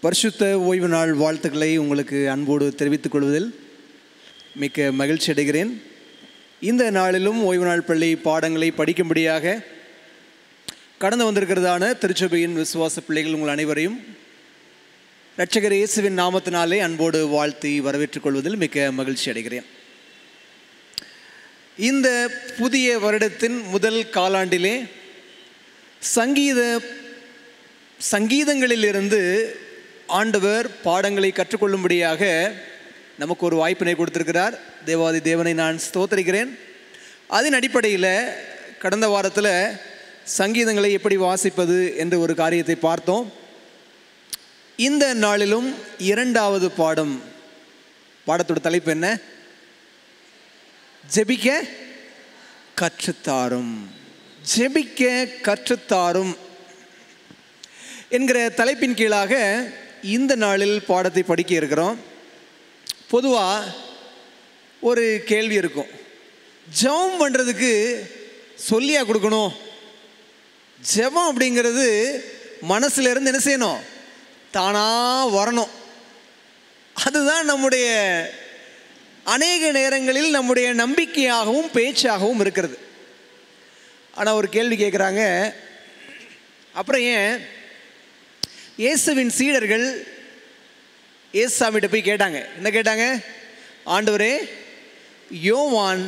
பரிசுத்த ஓய்வு நாள் வாழ்த்துக்களை உங்களுக்கு அன்போடு தெரிவித்துக் கொள்வதில் மிக்க மகிழ்ச்சி அடைகிறேன். இந்த நாளிலும் ஓய்வு நாள் பள்ளி பாடங்களை படிக்கும்படியாக கடந்து வந்திருக்கிறதான திருச்சபையின் விசுவாச பிள்ளைகள் உங்கள் அனைவரையும் இரட்சகர் இயேசுவின் நாமத்தினாலே அன்போடு வாழ்த்தி வரவேற்றுக் கொள்வதில் மிக்க மகிழ்ச்சி அடைகிறேன். இந்த புதிய வருடத்தின் முதல் காலாண்டிலே சங்கீதங்களிலிருந்து ஆண்டவர் பாடங்களை கற்றுக்கொள்ளும்படியாக நமக்கு ஒரு வாய்ப்பினை கொடுத்திருக்கிறார். தேவாதி தேவனை நான் ஸ்தோத்திரிக்கிறேன். அதன் அடிப்படையில் கடந்த வாரத்தில் சங்கீதங்களை எப்படி வாசிப்பது என்ற ஒரு காரியத்தை பார்த்தோம். இந்த நாளிலும் இரண்டாவது பாடத்தோட தலைப்பு என்ன? ஜெபிக்க கற்றுத்தாரும். ஜெபிக்க கற்றுத்தாரும் என்கிற தலைப்பின் கீழாக இந்த நாளில் பாடத்தை படிக்க இருக்கிறோம். பொதுவாக ஒரு கேள்வி இருக்கும், ஜெபம் பண்ணுறதுக்கு சொல்லியா கொடுக்கணும்? ஜெபம் அப்படிங்கிறது மனசுல இருந்து என்ன செய்யணும்? தானாக வரணும். அதுதான் நம்முடைய அநேக நேரங்களில் நம்முடைய நம்பிக்கையாகவும் பேச்சாகவும் இருக்கிறது. ஆனால் ஒரு கேள்வி கேட்குறாங்க, அப்புறம் ஏன் இயேசுவின் சீடர்கள் இயேசுசாமிகிட்ட போய் கேட்டாங்க. என்ன கேட்டாங்க? ஆண்டவரே, யோவான்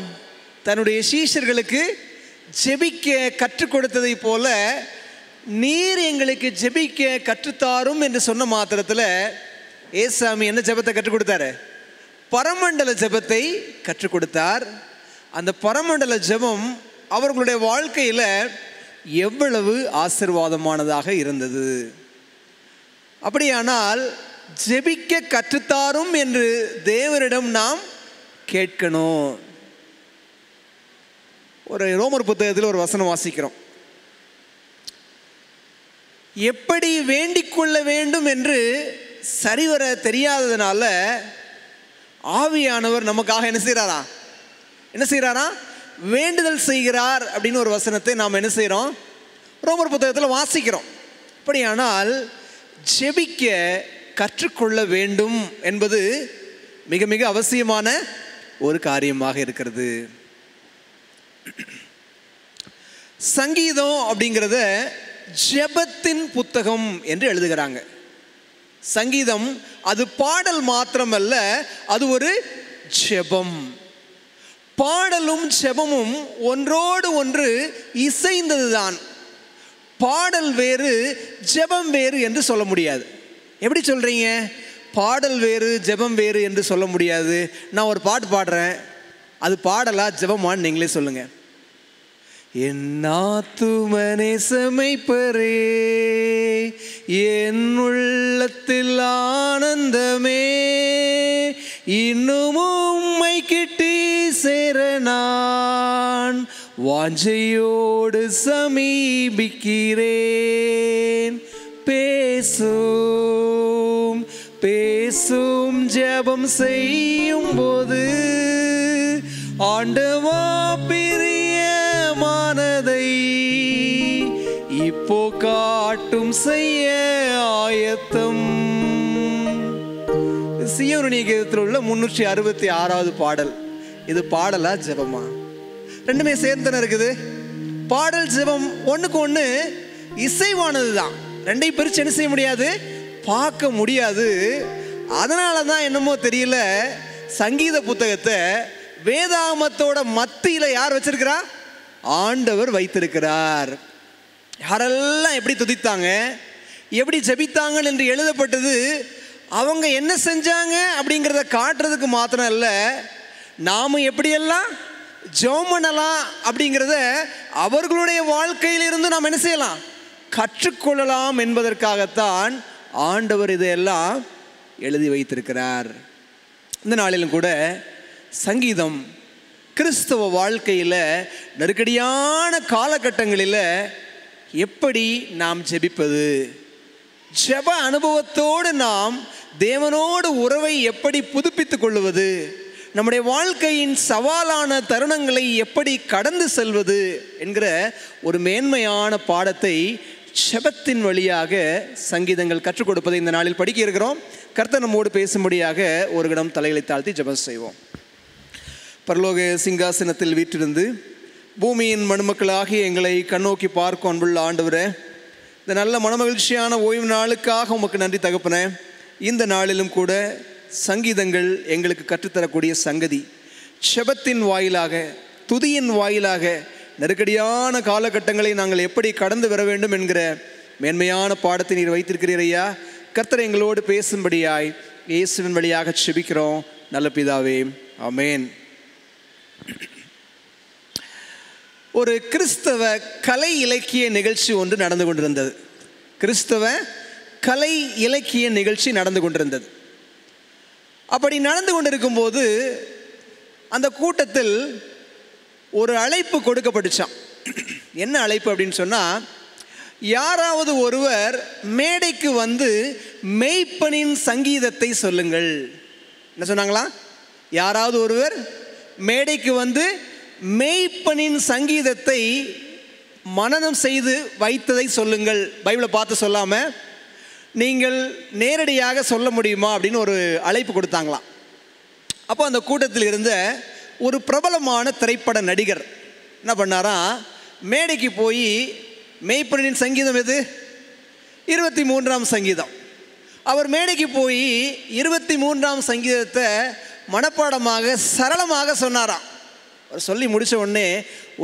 தன்னுடைய சீஷர்களுக்கு ஜெபிக்க கற்றுக் கொடுத்ததை போல நீர் எங்களுக்கு ஜெபிக்க கற்றுத்தாரும் என்று சொன்ன மாத்திரத்தில் இயேசுசாமி என்ன ஜெபத்தை கற்றுக் கொடுத்தாரு? பரமண்டல ஜெபத்தை கற்றுக் கொடுத்தார். அந்த பரமண்டல ஜெபம் அவர்களுடைய வாழ்க்கையில் எவ்வளவு ஆசீர்வாதமானதாக இருந்தது. அப்படியானால் ஜெபிக்க கற்றுத்தாரும் என்று தேவனிடம் நாம் கேட்கணும். ஒரு ரோமர் புத்தகத்தில் ஒரு வசனம் வாசிக்கிறோம். எப்படி வேண்டிக் கொள்ள வேண்டும் என்று சரிவர தெரியாததுனால ஆவியானவர் நமக்காக என்ன செய்கிறாரா? வேண்டுதல் செய்கிறார் அப்படின்னு ஒரு வசனத்தை நாம் என்ன செய்கிறோம்? ரோமர் புத்தகத்தில் வாசிக்கிறோம். அப்படியானால் ஜெபிக்க கற்றுக்கொள்ள வேண்டும் என்பது மிக மிக அவசியமான ஒரு காரியமாக இருக்கிறது. சங்கீதம் அப்படிங்கிறத ஜெபத்தின் புத்தகம் என்று எழுதுகிறாங்க. சங்கீதம் அது பாடல் மாத்திரமல்ல, அது ஒரு ஜெபம். பாடலும் ஜெபமும் ஒன்றோடு ஒன்று இசைந்ததுதான். பாடல் வேறு ஜெபம் வேறு என்று சொல்ல முடியாது. எப்படி சொல்றீங்க? பாடல் வேறு ஜெபம் வேறு என்று சொல்ல முடியாது. நான் ஒரு பாட்டு பாடுறேன், அது பாடலா ஜெபமான்னு நீங்களே சொல்லுங்க. என் ஆத்துமனே சமைப்பரே, என் உள்ளத்தில் ஆனந்தமே, இன்னும் உம்மை கிட்டி சேர நான் வாஞ்சையோடு சமீபிக்கிறேன். பேசும் பேசும் ஜெபம் செய்யும் போது ஆண்டவா பிரியமானதை இப்போ காட்டும் செய்ய ஆயத்தம். சீயோனிய கீதத்தில் உள்ள 366வது பாடல். இது பாடலா ஜெபமா? ரெண்டுமே சேர்ந்துன்னு இருக்குது. பாடல் ஜெபம் ஒன்றுக்கு ஒன்று இசைவானது தான். ரெண்டையும் பிரித்து என்ன செய்ய முடியாது? பார்க்க முடியாது. அதனால தான் என்னமோ தெரியல, சங்கீத புத்தகத்தை வேதாகமத்தோட மத்தியில் யார் வச்சிருக்கிறா? ஆண்டவர் வைத்திருக்கிறார். யாரெல்லாம் எப்படி துதித்தாங்க, எப்படி ஜெபித்தாங்க என்று எழுதப்பட்டது அவங்க என்ன செஞ்சாங்க அப்படிங்கிறத காட்டுறதுக்கு மாத்திரம் இல்லை, நாம எப்படியெல்லாம் ஜெபம் பண்ணலாம் அப்படிங்கிறத அவர்களுடைய வாழ்க்கையிலிருந்து நாம் என்ன செய்யலாம்? கற்றுக்கொள்ளலாம் என்பதற்காகத்தான் ஆண்டவர் இதையெல்லாம் எழுதி வைத்திருக்கிறார். இந்த நாளிலும் கூட சங்கீதம் கிறிஸ்தவ வாழ்க்கையில் நெருக்கடியான காலகட்டங்களில் எப்படி நாம் ஜெபிப்பது, ஜெப அனுபவத்தோடு நாம் தேவனோடு உறவை எப்படி புதுப்பித்துக் கொள்வது, நம்முடைய வாழ்க்கையின் சவாலான தருணங்களை எப்படி கடந்து செல்வது என்கிற ஒரு மேன்மையான பாடத்தை ஜெபத்தின் வழியாக சங்கீதங்கள் கற்றுக் கொடுப்பதை இந்த நாளில் படிக்க இருக்கிறோம். கர்த்தர் நம்மோடு பேசும்படியாக ஒரு கணம் தலைகளை தாழ்த்தி ஜெபம் செய்வோம். பரலோக சிங்காசனத்தில் வீற்றிருந்து பூமியின் மணுமக்களாகிய எங்களை கண்ணோக்கி பார்க்கும் அன்புள்ள ஆண்டவரே, இந்த நல்ல மனமகிழ்ச்சியான ஓய்வு நாளுக்காக உமக்கு நன்றி தகப்பனே. இந்த நாளிலும் கூட சங்கீதங்கள் எங்களுக்கு கற்றுத்தரக்கூடிய சங்கதி, ஜெபத்தின் வாயிலாக, துதியின் வாயிலாக நெருக்கடியான காலகட்டங்களை நாங்கள் எப்படி கடந்து வர வேண்டும் என்கிற மேன்மையான பாடத்தை நீர் வைத்திருக்கிறீர் ஐயா. கர்த்தர் எங்களோடு பேசும்படியாய் இயேசுவின் வழியாக ஜெபிக்கிறோம் நல்ல பிதாவே, ஆமென். ஒரு கிறிஸ்தவ கலை இலக்கிய நிகழ்ச்சி ஒன்று நடந்து கொண்டிருந்தது. கிறிஸ்தவ கலை இலக்கிய நிகழ்ச்சி நடந்து கொண்டிருந்தது. அப்படி நடந்து கொண்டிருக்கும் போது அந்த கூட்டத்தில் ஒரு அழைப்பு கொடுக்கப்பட்டுச்சான். என்ன அழைப்பு அப்படின்னு சொன்னால், யாராவது ஒருவர் மேடைக்கு வந்து மெய்ப்பனின் சங்கீதத்தை சொல்லுங்கள். என்ன சொன்னாங்களா? யாராவது ஒருவர் மேடைக்கு வந்து மெய்ப்பனின் சங்கீதத்தை மனனம் செய்து வைத்ததை சொல்லுங்கள். பைபிளை பார்த்து சொல்லாமல் நீங்கள் நேரடியாக சொல்ல முடியுமா அப்படின்னு ஒரு அழைப்பு கொடுத்தாங்களாம். அப்போ அந்த கூட்டத்தில் இருந்த ஒரு பிரபலமான திரைப்பட நடிகர் என்ன பண்ணாராம், மேடைக்கு போய் மெய்ப்பனின் சங்கீதம் எது? 23ஆம் சங்கீதம். அவர் மேடைக்கு போய் 23ஆம் சங்கீதத்தை மனப்பாடமாக சரளமாக சொன்னாராம். அவர் சொல்லி முடித்த உடனே,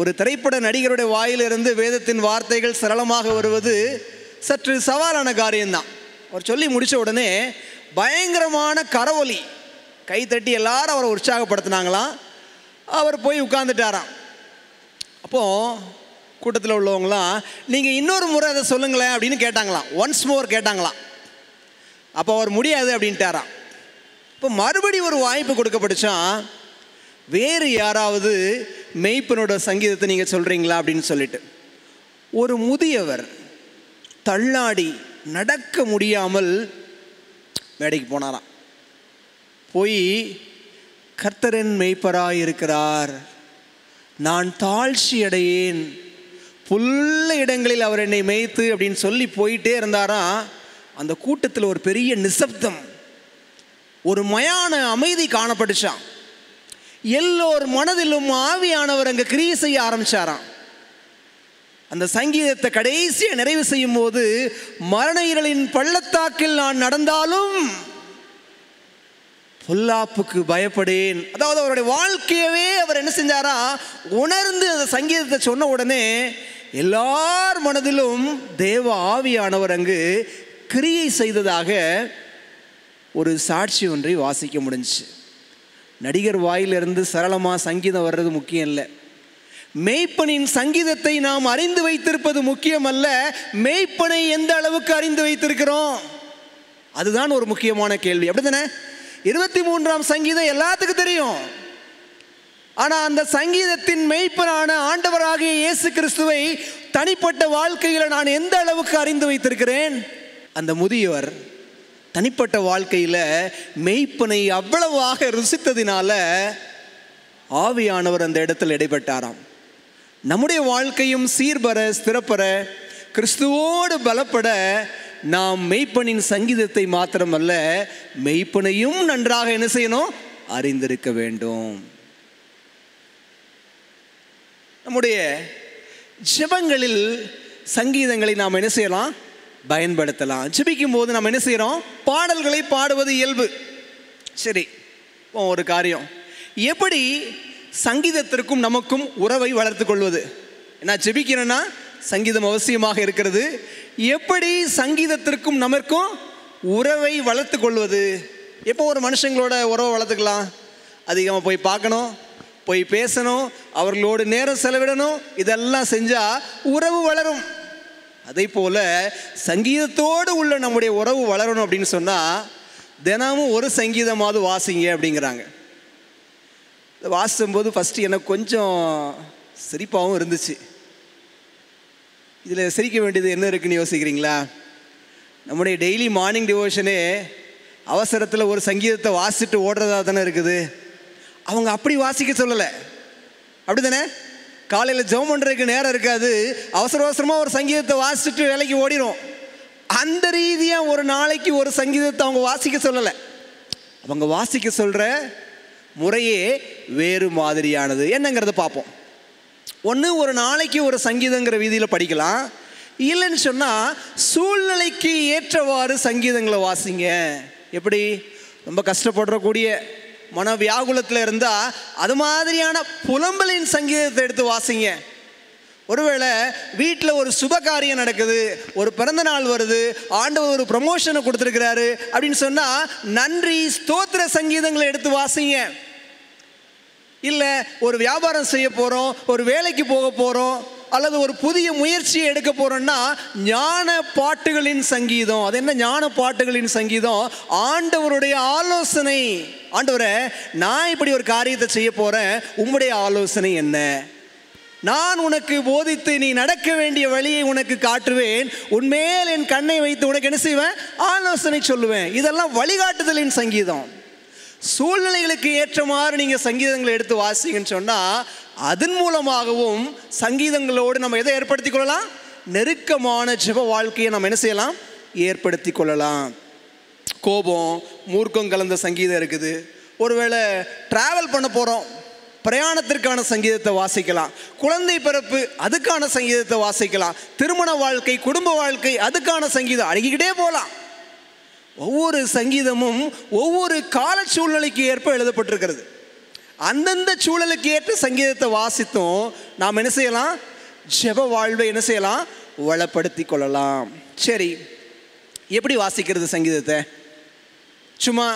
ஒரு திரைப்பட நடிகருடைய வாயிலிருந்து வேதத்தின் வார்த்தைகள் சரளமாக வருவது சற்று சவாலான காரியம்தான். அவர் சொல்லி முடித்த உடனே பயங்கரமான கரவொலி, கைத்தட்டி எல்லாரும் அவரை உற்சாகப்படுத்தினாங்களாம். அவர் போய் உட்கார்ந்துட்டாராம். அப்போது கூட்டத்தில் உள்ளவங்களாம், நீங்கள் இன்னொரு முறை அதை சொல்லுங்களேன் அப்படின்னு கேட்டாங்களாம். ஒன்ஸ் மோர் கேட்டாங்களாம். அப்போ அவர் முடியாது அப்படின்ட்டாராம். இப்போ மறுபடி ஒரு வாய்ப்பு கொடுக்கப்பட்டுச்சான், வேறு யாராவது மெய்ப்பனோட சங்கீதத்தை நீங்கள் சொல்கிறீங்களா அப்படின்னு சொல்லிட்டு. ஒரு முதியவர் தள்ளாடி நடக்க முடியாமல் மேடைக்கு போனாராம். போய், கர்த்தரின் மெய்ப்பராய் இருக்கிறார், நான் தாழ்ச்சி அடையேன், புல்ல இடங்களில் அவர் என்னை மேய்த்து அப்படின்னு சொல்லி போயிட்டே இருந்தாராம். அந்த கூட்டத்தில் ஒரு பெரிய நிசப்தம், ஒரு மயான அமைதி காணப்பட்டுச்சான். எல்லோர் மனதிலும் ஆவியானவர் அங்கே கிரியை செய்ய ஆரம்பிச்சாராம். அந்த சங்கீதத்தை கடைசியாக நிறைவு செய்யும் போது, மரண இருளின் பள்ளத்தாக்கில் நான் நடந்தாலும் பொல்லாப்புக்கு பயப்படேன். அதாவது அவருடைய வாழ்க்கையவே அவர் என்ன செஞ்சாரா, உணர்ந்து அந்த சங்கீதத்தை சொன்ன உடனே எல்லார் மனதிலும் தேவ ஆவியானவர் அங்கு கிரியை செய்ததாக ஒரு சாட்சி ஒன்றை வாசிக்க முடிஞ்சிச்சு. நடிகர் வாயிலிருந்து சரளமாக சங்கீதம் வர்றது முக்கியம் இல்லை. மெய்ப்பனின் சங்கீதத்தை நாம் அறிந்து வைத்திருப்பது முக்கியம் அல்ல, மெய்ப்பனை எந்த அளவுக்கு அறிந்து வைத்திருக்கிறோம் அதுதான் ஒரு முக்கியமான கேள்வி. அப்படித்தானே? 23ஆம் சங்கீதம் எல்லாத்துக்கும் தெரியும். ஆனால் அந்த சங்கீதத்தின் மெய்ப்பனான ஆண்டவராகிய இயேசு கிறிஸ்துவை தனிப்பட்ட வாழ்க்கையில் நான் எந்த அளவுக்கு அறிந்து வைத்திருக்கிறேன்? அந்த முதியவர் தனிப்பட்ட வாழ்க்கையில் மெய்ப்பனை அவ்வளவாக ருசித்ததினால ஆவியானவர் அந்த இடத்தில் இடைப்பட்டாராம். நம்முடைய வாழ்க்கையும் சீர்பெற, ஸ்திரப்பெற, கிறிஸ்துவோடு பலப்பட நாம் மெய்ப்பனின் சங்கீதத்தை மாத்திரமல்ல, மெய்ப்பனையும் நன்றாக என்ன செய்யணும்? அறிந்திருக்க வேண்டும். நம்முடைய ஜெபங்களில் சங்கீதங்களை நாம் என்ன செய்யலாம்? பயன்படுத்தலாம். ஜெபிக்கும் போது நாம் என்ன செய்கிறோம்? பாடல்களை பாடுவது இயல்பு. சரி, ஒரு காரியம், எப்படி சங்கீதத்திற்கும் நமக்கும் உறவை வளர்த்து கொள்வது? ஏன்னா ஜெபிக்கிறேன்னா சங்கீதம் அவசியமாக இருக்கிறது. எப்படி சங்கீதத்திற்கும் நமக்கும் உறவை வளர்த்து கொள்வது? எப்போ ஒரு மனுஷங்களோட உறவை வளர்த்துக்கலாம்? அதிகமாக போய் பார்க்கணும், போய் பேசணும், அவர்களோடு நேரம் செலவிடணும். இதெல்லாம் செஞ்சால் உறவு வளரும். அதே போல் சங்கீதத்தோடு உள்ள நம்முடைய உறவு வளரணும் அப்படின்னு சொன்னால் தினமும் ஒரு சங்கீதமாவது வாசிங்க அப்படிங்கிறாங்க. வாசிக்கும்போது ஃபஸ்ட்டு எனக்கு கொஞ்சம் சிரிப்பாகவும் இருந்துச்சு. இதில் சிரிக்க வேண்டியது என்ன இருக்குன்னு யோசிக்கிறீங்களா? நம்முடைய டெய்லி மார்னிங் டிவோஷனே அவசரத்தில் ஒரு சங்கீதத்தை வாசிட்டு ஓடுறதா தானே இருக்குது. அவங்க அப்படி வாசிக்க சொல்லலை, அப்படி தானே? காலையில் ஜெபம் பண்ணுறதுக்கு நேரம் இருக்காது, அவசர அவசரமாக ஒரு சங்கீதத்தை வாசிச்சுட்டு வேலைக்கு ஓடிடும். அந்த ரீதியாக ஒரு நாளைக்கு ஒரு சங்கீதத்தை அவங்க வாசிக்க சொல்லலை. அவங்க வாசிக்க சொல்கிற முறையே வேறு மாதிரியானது. என்னங்கிறத பார்ப்போம். ஒன்று, ஒரு நாளைக்கு ஒரு சங்கீதங்கிற வீதியில் படிக்கலாம். இல்லைன்னு சொன்னால் சூழ்நிலைக்கு ஏற்றவாறு சங்கீதங்களை வாசிங்க. எப்படி? ரொம்ப கஷ்டப்படுறக்கூடிய மன வியாகுலத்தில் இருந்தால் அது மாதிரியான புலம்பலின் சங்கீதத்தை எடுத்து வாசிங்க. ஒருவேளை வீட்டில் ஒரு சுப காரியம் நடக்குது, ஒரு பிறந்த நாள் வருது, ஆண்டவர் ஒரு ப்ரமோஷனை கொடுத்துருக்கிறாரு அப்படின்னு சொன்னால் நன்றி ஸ்தோத்திர சங்கீதங்களை எடுத்து வாசிங்க. இல்லை ஒரு வியாபாரம் செய்ய போகிறோம், ஒரு வேலைக்கு போக போகிறோம், அல்லது ஒரு புதிய முயற்சியை எடுக்க போகிறோன்னா ஞான பாட்டுகளின் சங்கீதம். அது என்ன ஞான பாட்டுகளின் சங்கீதம்? ஆண்டவருடைய ஆலோசனை. ஆண்டவரே, நான் இப்படி ஒரு காரியத்தை செய்ய போகிறேன், உம்முடைய ஆலோசனை என்ன? நான் உனக்கு போதித்து நீ நடக்க வேண்டிய வழியை உனக்கு காட்டுவேன், உன்மேல் என் கண்ணை வைத்து உனக்கு என்ன செய்வேன்? ஆலோசனை சொல்லுவேன். இதெல்லாம் வழிகாட்டுதலின் சங்கீதம். சூழ்நிலைகளுக்கு ஏற்ற மாதிரி நீங்கள் சங்கீதங்களை எடுத்து வாசிங்கன்னு சொன்னால் அதன் மூலமாகவும் சங்கீதங்களோடு நம்ம எதை ஏற்படுத்தி கொள்ளலாம்? நெருக்கமான ஜெப வாழ்க்கையை நம்ம என்ன செய்யலாம்? ஏற்படுத்தி கொள்ளலாம். கோபம், மூர்க்கம் கலந்த சங்கீதம் இருக்குது. ஒருவேளை ட்ராவல் பண்ண போகிறோம், பிரயாணத்திற்கான சங்கீதத்தை வாசிக்கலாம். குழந்தை பிறப்பு, அதுக்கான சங்கீதத்தை வாசிக்கலாம். திருமண வாழ்க்கை, குடும்ப வாழ்க்கை, அதுக்கான சங்கீதம் அடங்கிக்கிட்டே போகலாம். ஒவ்வொரு சங்கீதமும் ஒவ்வொரு கால சூழ்நிலைக்கு ஏற்ப எழுதப்பட்டிருக்கிறது. அந்தந்த சூழலுக்கு ஏற்ற சங்கீதத்தை வாசித்தும் நாம் என்ன செய்யலாம்? ஜெப வாழ்வை என்ன செய்யலாம்? வளப்படுத்தி கொள்ளலாம். சரி, எப்படி வாசிக்கிறது சங்கீதத்தை? சும்மா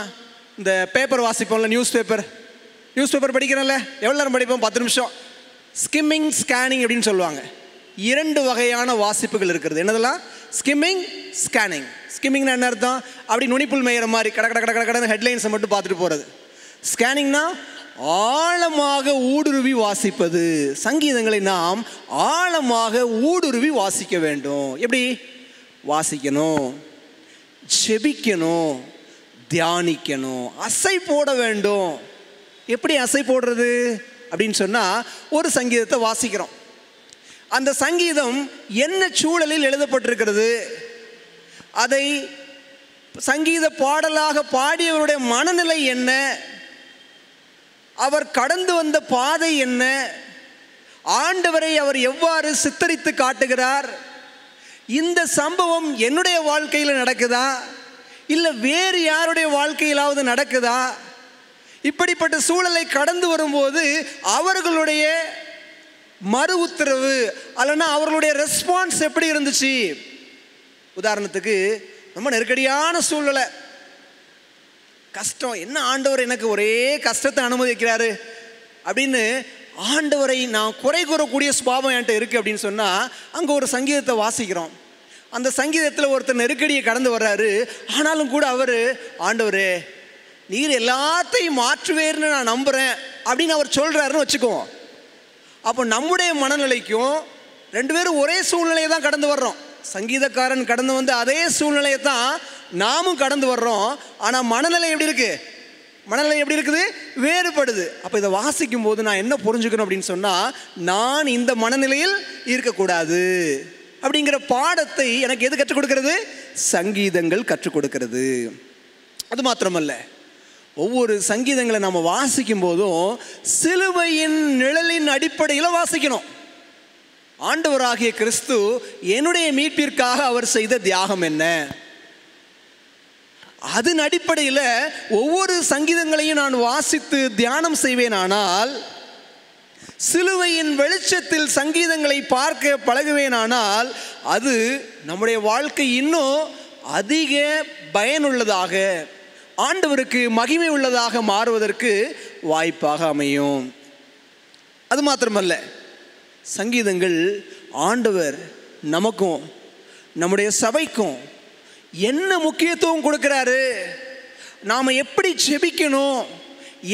இந்த பேப்பர் வாசிப்போம்ல, நியூஸ் பேப்பர் படிக்கிறோம்ல, எவ்வளோ நேரம் படிப்போம்? 10 நிமிஷம். ஸ்கிம்மிங், ஸ்கேனிங் அப்படின்னு சொல்லுவாங்க. 2 வகையான வாசிப்புகள் இருக்கிறது. என்னதெல்லாம்? Skimming, scanning. ஸ்கிம்மிங்னா என்ன அர்த்தம்? அப்படி நுனிப்புல் மேயிற மாதிரி கட கட கட கடன்னு ஹெட்லைன்ஸை மட்டும் பார்த்துட்டு போகிறது. ஸ்கேனிங்னா ஆழமாக ஊடுருவி வாசிப்பது. சங்கீதங்களை நாம் ஆழமாக ஊடுருவி வாசிக்க வேண்டும். எப்படி வாசிக்கணும்? செபிக்கணும், தியானிக்கணும், அசை போட வேண்டும். எப்படி அசை போடுறது அப்படின்னு சொன்னால், ஒரு சங்கீதத்தை வாசிக்கிறோம், அந்த சங்கீதம் என்ன சூழலில் எழுதப்பட்டிருக்கிறது, அதை சங்கீத பாடலாக பாடியவருடைய மனநிலை என்ன, அவர் கடந்து வந்த பாதை என்ன, ஆண்டவரை அவர் எவ்வாறு சித்தரித்து காட்டுகிறார், இந்த சம்பவம் என்னுடைய வாழ்க்கையில் நடக்குதா இல்லை வேறு யாருடைய வாழ்க்கையிலாவது நடக்குதா, இப்படிப்பட்ட சூழலை கடந்து வரும்போது அவர்களுடைய மறு உத்தரவு அல்லனா அவர்களுடைய ரெஸ்பான்ஸ் எப்படி இருந்துச்சு. உதாரணத்துக்கு, ரொம்ப நெருக்கடியான சூழ்நிலை, கஷ்டம், என்ன ஆண்டவர் எனக்கு ஒரே கஷ்டத்தை அனுமதிக்கிறாரு அப்படின்னு ஆண்டவரை நான் குறை கூறக்கூடிய சுபாவம் என்கிட்ட இருக்குது அப்படின்னு சொன்னால், அங்கே ஒரு சங்கீதத்தை வாசிக்கிறோம். அந்த சங்கீதத்தில் ஒருத்தர் நெருக்கடியை கடந்து வர்றாரு, ஆனாலும் கூட அவர், ஆண்டவரே நீர் எல்லாத்தையும் மாற்றுவேர்னு நான் நம்புகிறேன் அப்படின்னு அவர் சொல்கிறாருன்னு வச்சுக்குவோம். அப்போ நம்முடைய மனநிலைக்கும் 2 பேரும் ஒரே சூழ்நிலையை தான் கடந்து வர்றோம். சங்கீதக்காரன் கடந்து வந்து அதே சூழ்நிலையை தான் நாமும் கடந்து வர்றோம். ஆனால் மனநிலை எப்படி இருக்குது? வேறுபடுது. அப்போ இதை வாசிக்கும் போது நான் என்ன புரிஞ்சுக்கணும் அப்படின்னு சொன்னால், நான் இந்த மனநிலையில் இருக்கக்கூடாது அப்படிங்கிற பாடத்தை எனக்கு எது கற்றுக் கொடுக்கிறது? சங்கீதங்கள் கற்றுக் கொடுக்கிறது. அது மாத்திரமல்ல, ஒவ்வொரு சங்கீதங்களை நம்ம வாசிக்கும் போதும் சிலுவையின் நிழலின் அடிப்படையில் வாசிக்கணும். ஆண்டவராகிய கிறிஸ்து என்னுடைய மீட்பிற்காக அவர் செய்த தியாகம் என்ன, அதன் அடிப்படையில் ஒவ்வொரு சங்கீதங்களையும் நான் வாசித்து தியானம் செய்வேனானால், சிலுவையின் வெளிச்சத்தில் சங்கீதங்களை பார்க்க பழகுவேனானால், அது நம்முடைய வாழ்க்கை இன்னும் அதிக பயனுள்ளதாக, ஆண்டவருக்கு மகிமை உள்ளதாக மாறுவதற்கு வாய்ப்பாக அமையும். அது மாத்திரமல்ல, சங்கீதங்கள் ஆண்டவர் நமக்கும் நம்முடைய சபைக்கும் என்ன முக்கியத்துவம் கொடுக்கிறாரு, நாம் எப்படி ஜெபிக்கணும்,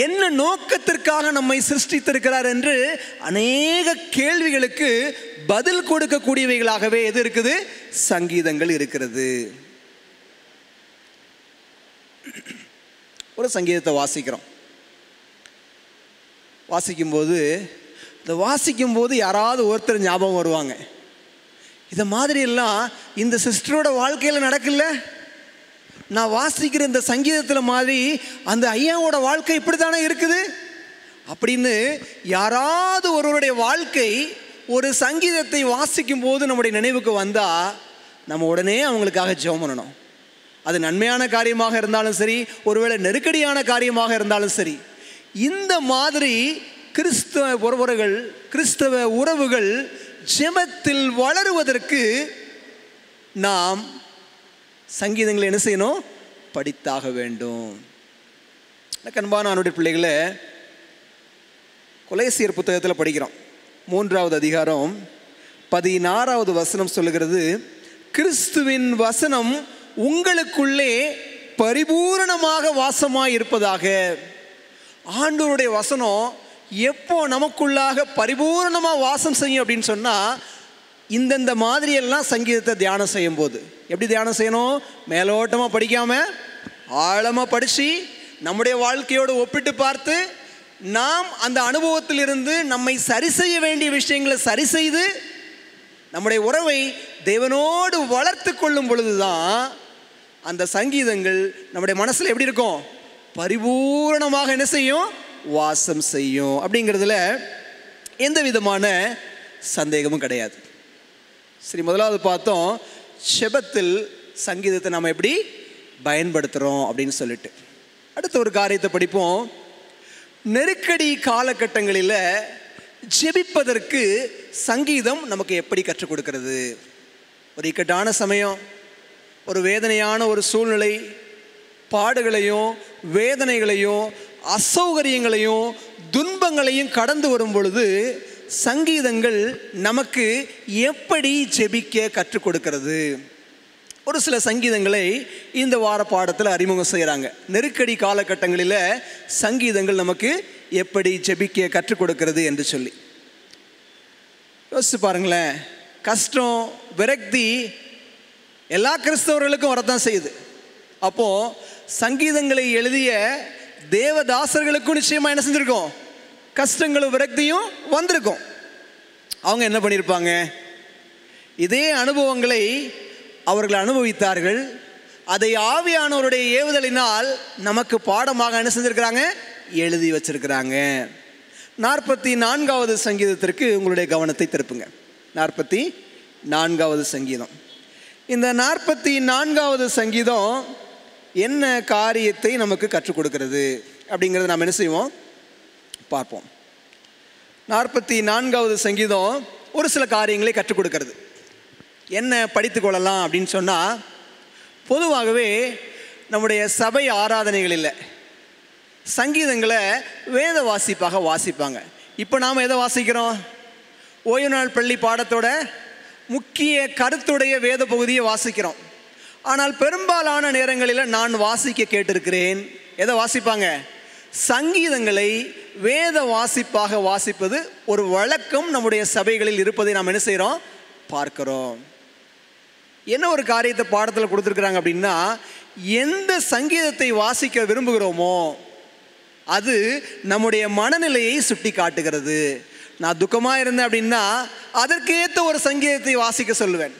என்ன நோக்கத்திற்காக நம்மை சிருஷ்டித்திருக்கிறார் என்று அநேக கேள்விகளுக்கு பதில் கொடுக்கக்கூடியவைகளாகவே எது இருக்குது? சங்கீதங்கள் இருக்கிறது. ஒரு சங்கீதத்தை வாசிக்கும்போது இதை வாசிக்கும் போது யாராவது ஒருத்தர் ஞாபகம் வருவாங்க. இதை மாதிரி எல்லாம் இந்த சிஸ்டரோட வாழ்க்கையில் நடக்கல. நான் வாசிக்கிற இந்த சங்கீதத்தில் மாதிரி அந்த ஐயாவோட வாழ்க்கை இப்படி தானே இருக்குது அப்படின்னு யாராவது ஒருவருடைய வாழ்க்கை ஒரு சங்கீதத்தை வாசிக்கும் போது நம்முடைய நினைவுக்கு வந்தால் நம்ம உடனே அவங்களுக்காக ஜெபம் பண்ணணும். அது நன்மையான காரியமாக இருந்தாலும் சரி, ஒருவேளை நெருக்கடியான காரியமாக இருந்தாலும் சரி. இந்த மாதிரி கிறிஸ்தவ உறவுகள் ஜெபத்தில் வளருவதற்கு நாம் சங்கீதங்களை என்ன செய்யணும்? படித்தாக வேண்டும். அன்பான அவனுடைய பிள்ளைகளை, கொலேசியர் புத்தகத்தில் படிக்கிறோம். 3வது அதிகாரம் 16வது வசனம் சொல்லுகிறது, கிறிஸ்துவின் வசனம் உங்களுக்குள்ளே பரிபூரணமாக வாசமாய் இருப்பதாக. ஆண்டவருடைய வசனம் எப்போ நமக்குள்ளாக பரிபூரணமாக வாசம் செய்யும் அப்படின்னு சொன்னால், இந்தந்த மாதிரியெல்லாம் சங்கீதத்தை தியானம் செய்யும் போது. எப்படி தியானம் செய்யணும்? மேலோட்டமாக படிக்காமல் ஆழமாக படித்து நம்முடைய வாழ்க்கையோடு ஒப்பிட்டு பார்த்து நாம் அந்த அனுபவத்திலிருந்து நம்மை சரி செய்ய வேண்டிய விஷயங்களை சரி செய்து நம்முடைய உறவை தேவனோடு வளர்த்து கொள்ளும் பொழுதுதான் அந்த சங்கீதங்கள் நம்முடைய மனசில் எப்படி இருக்கும்? பரிபூரணமாக என்ன செய்யும்? வாசம் செய்யும். அப்படிங்கிறதுல எந்த விதமான சந்தேகமும் கிடையாது. சரி, முதலாவது பார்த்தோம் ஜெபத்தில் சங்கீதத்தை நாம் எப்படி பயன்படுத்துகிறோம் அப்படின்னு சொல்லிட்டு. அடுத்த ஒரு காரியத்தை படிப்போம். நெருக்கடி காலகட்டங்களில் ஜெபிப்பதற்கு சங்கீதம் நமக்கு எப்படி கற்றுக் கொடுக்கிறது? ஒரு இக்கட்டான சமயம், ஒரு வேதனையான ஒரு சூழ்நிலை, பாடுகளையும் வேதனைகளையும் அசௌகரியங்களையும் துன்பங்களையும் கடந்து வரும் பொழுது சங்கீதங்கள் நமக்கு எப்படி ஜெபிக்க கற்றுக் கொடுக்கிறது? ஒரு சில சங்கீதங்களை இந்த வார பாடத்தில் அறிமுகம் செய்கிறாங்க. நெருக்கடி காலகட்டங்களில் சங்கீதங்கள் நமக்கு எப்படி ஜெபிக்க கற்றுக் கொடுக்கிறது என்று சொல்லி யோசிச்சு பாருங்களேன். கஷ்டம், விரக்தி எல்லா கிறிஸ்தவர்களுக்கும் வரத்தான் செய்யுது. அப்போது சங்கீதங்களை எழுதிய தேவதாசர்களுக்கும் நிச்சயமாக என்ன செஞ்சுருக்கோம்? கஷ்டங்களும் விரக்தியும் வந்திருக்கும். அவங்க என்ன பண்ணியிருப்பாங்க? இதே அனுபவங்களை அவர்கள் அனுபவித்தார்கள். அதை ஆவியானவருடைய ஏவுதலினால் நமக்கு பாடமாக என்ன செஞ்சுருக்கிறாங்க? எழுதி வச்சிருக்கிறாங்க. 44வது சங்கீதத்திற்கு உங்களுடைய கவனத்தை திருப்புங்க. 44வது சங்கீதம். இந்த 44வது சங்கீதம் என்ன காரியத்தை நமக்கு கற்றுக் கொடுக்கிறது அப்படிங்கிறத நாம் என்ன செய்வோம்? பார்ப்போம். 44வது சங்கீதம் ஒரு சில காரியங்களை கற்றுக் கொடுக்கிறது. என்ன படித்து கொள்ளலாம் அப்படின்னு சொன்னால், பொதுவாகவே நம்முடைய சபை ஆராதனைகளில் சங்கீதங்களை வேத வாசிப்பாக வாசிப்பாங்க. இப்போ நாம் எதை வாசிக்கிறோம்? ஓய்வு நாள் பள்ளி பாடத்தோட முக்கிய கருத்துடைய வேத பகுதியை வாசிக்கிறோம். ஆனால் பெரும்பாலான நேரங்களில் நான் வாசிக்க கேட்டிருக்கிறேன். எதை வாசிப்பாங்க? சங்கீதங்களை வேத வாசிப்பாக வாசிப்பது ஒரு வழக்கம் நம்முடைய சபைகளில் இருப்பதை நாம் என்ன செய்கிறோம்? பார்க்கிறோம். என்ன ஒரு காரியத்தை பாடத்தில் கொடுத்துருக்குறாங்க அப்படின்னா, எந்த சங்கீதத்தை வாசிக்க விரும்புகிறோமோ அது நம்முடைய மனநிலையை சுட்டி காட்டுகிறது. நான் துக்கமாக இருந்தேன் அப்படின்னா அதற்கேற்ற ஒரு சங்கீதத்தை வாசிக்க சொல்லுவேன்.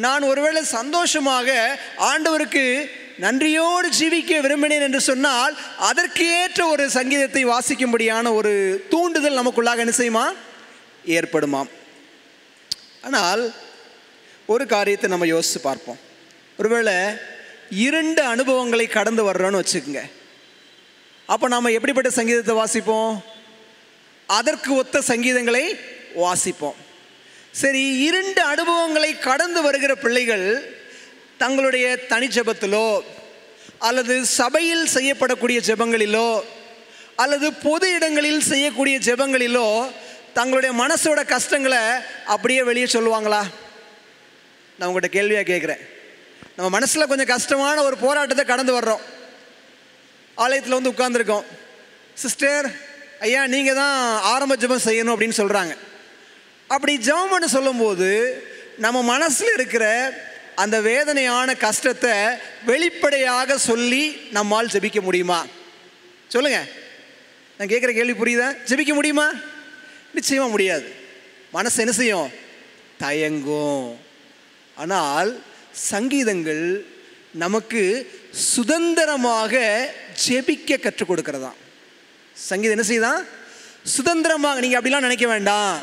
நான் ஒருவேளை சந்தோஷமாக ஆண்டவருக்கு நன்றியோடு ஜீவிக்க விரும்பினேன் என்று சொன்னால் அதற்கு ஏற்ற ஒரு சங்கீதத்தை வாசிக்கும்படியான ஒரு தூண்டுதல் நமக்குள்ளாக என்ன செய்யுமா? ஏற்படுமாம். ஆனால் ஒரு காரியத்தை நம்ம யோசித்து பார்ப்போம். ஒருவேளை 2 அனுபவங்களை கடந்து வர்றோன்னு வச்சுக்கோங்க. அப்போ நாம் எப்படிப்பட்ட சங்கீதத்தை வாசிப்போம்? அதற்கு ஒத்த சங்கீதங்களை வாசிப்போம். சரி, 2 அனுபவங்களை கடந்து வருகிற பிள்ளைகள் தங்களுடைய தனி ஜெபத்திலோ அல்லது சபையில் செய்யப்படக்கூடிய ஜெபங்களிலோ அல்லது பொது இடங்களில் செய்யக்கூடிய ஜெபங்களிலோ தங்களுடைய மனசோட கஷ்டங்களை அப்படியே வெளியே சொல்லுவாங்களா? நான் உங்கள்கிட்ட கேள்வியாக கேட்குறேன். நம்ம மனசில் கொஞ்சம் கஷ்டமான ஒரு போராட்டத்தை கடந்து வர்றோம். ஆலயத்தில் வந்து உட்கார்ந்துருக்கோம். சிஸ்டர், ஐயா நீங்கள் தான் ஆரம்ப ஜெபம் செய்யணும் அப்படின்னு சொல்கிறாங்க. அப்படி ஜெபம் பண்ண சொல்லும்போது நம்ம மனசில் இருக்கிற அந்த வேதனையான கஷ்டத்தை வெளிப்படையாக சொல்லி நம்மால் ஜெபிக்க முடியுமா? சொல்லுங்கள். நான் கேட்குற கேள்வி புரியுதா? ஜெபிக்க முடியுமா? நிச்சயமாக முடியாது. மனசு என்ன செய்யும்? தயங்கும். ஆனால் சங்கீதங்கள் நமக்கு சுதந்திரமாக ஜெபிக்க கற்றுக் கொடுக்கிறதா. சங்கீதம் என்ன செய்யுதான்? சுதந்திரமாக. நீங்கள் அப்படிலாம் நினைக்க வேண்டாம்.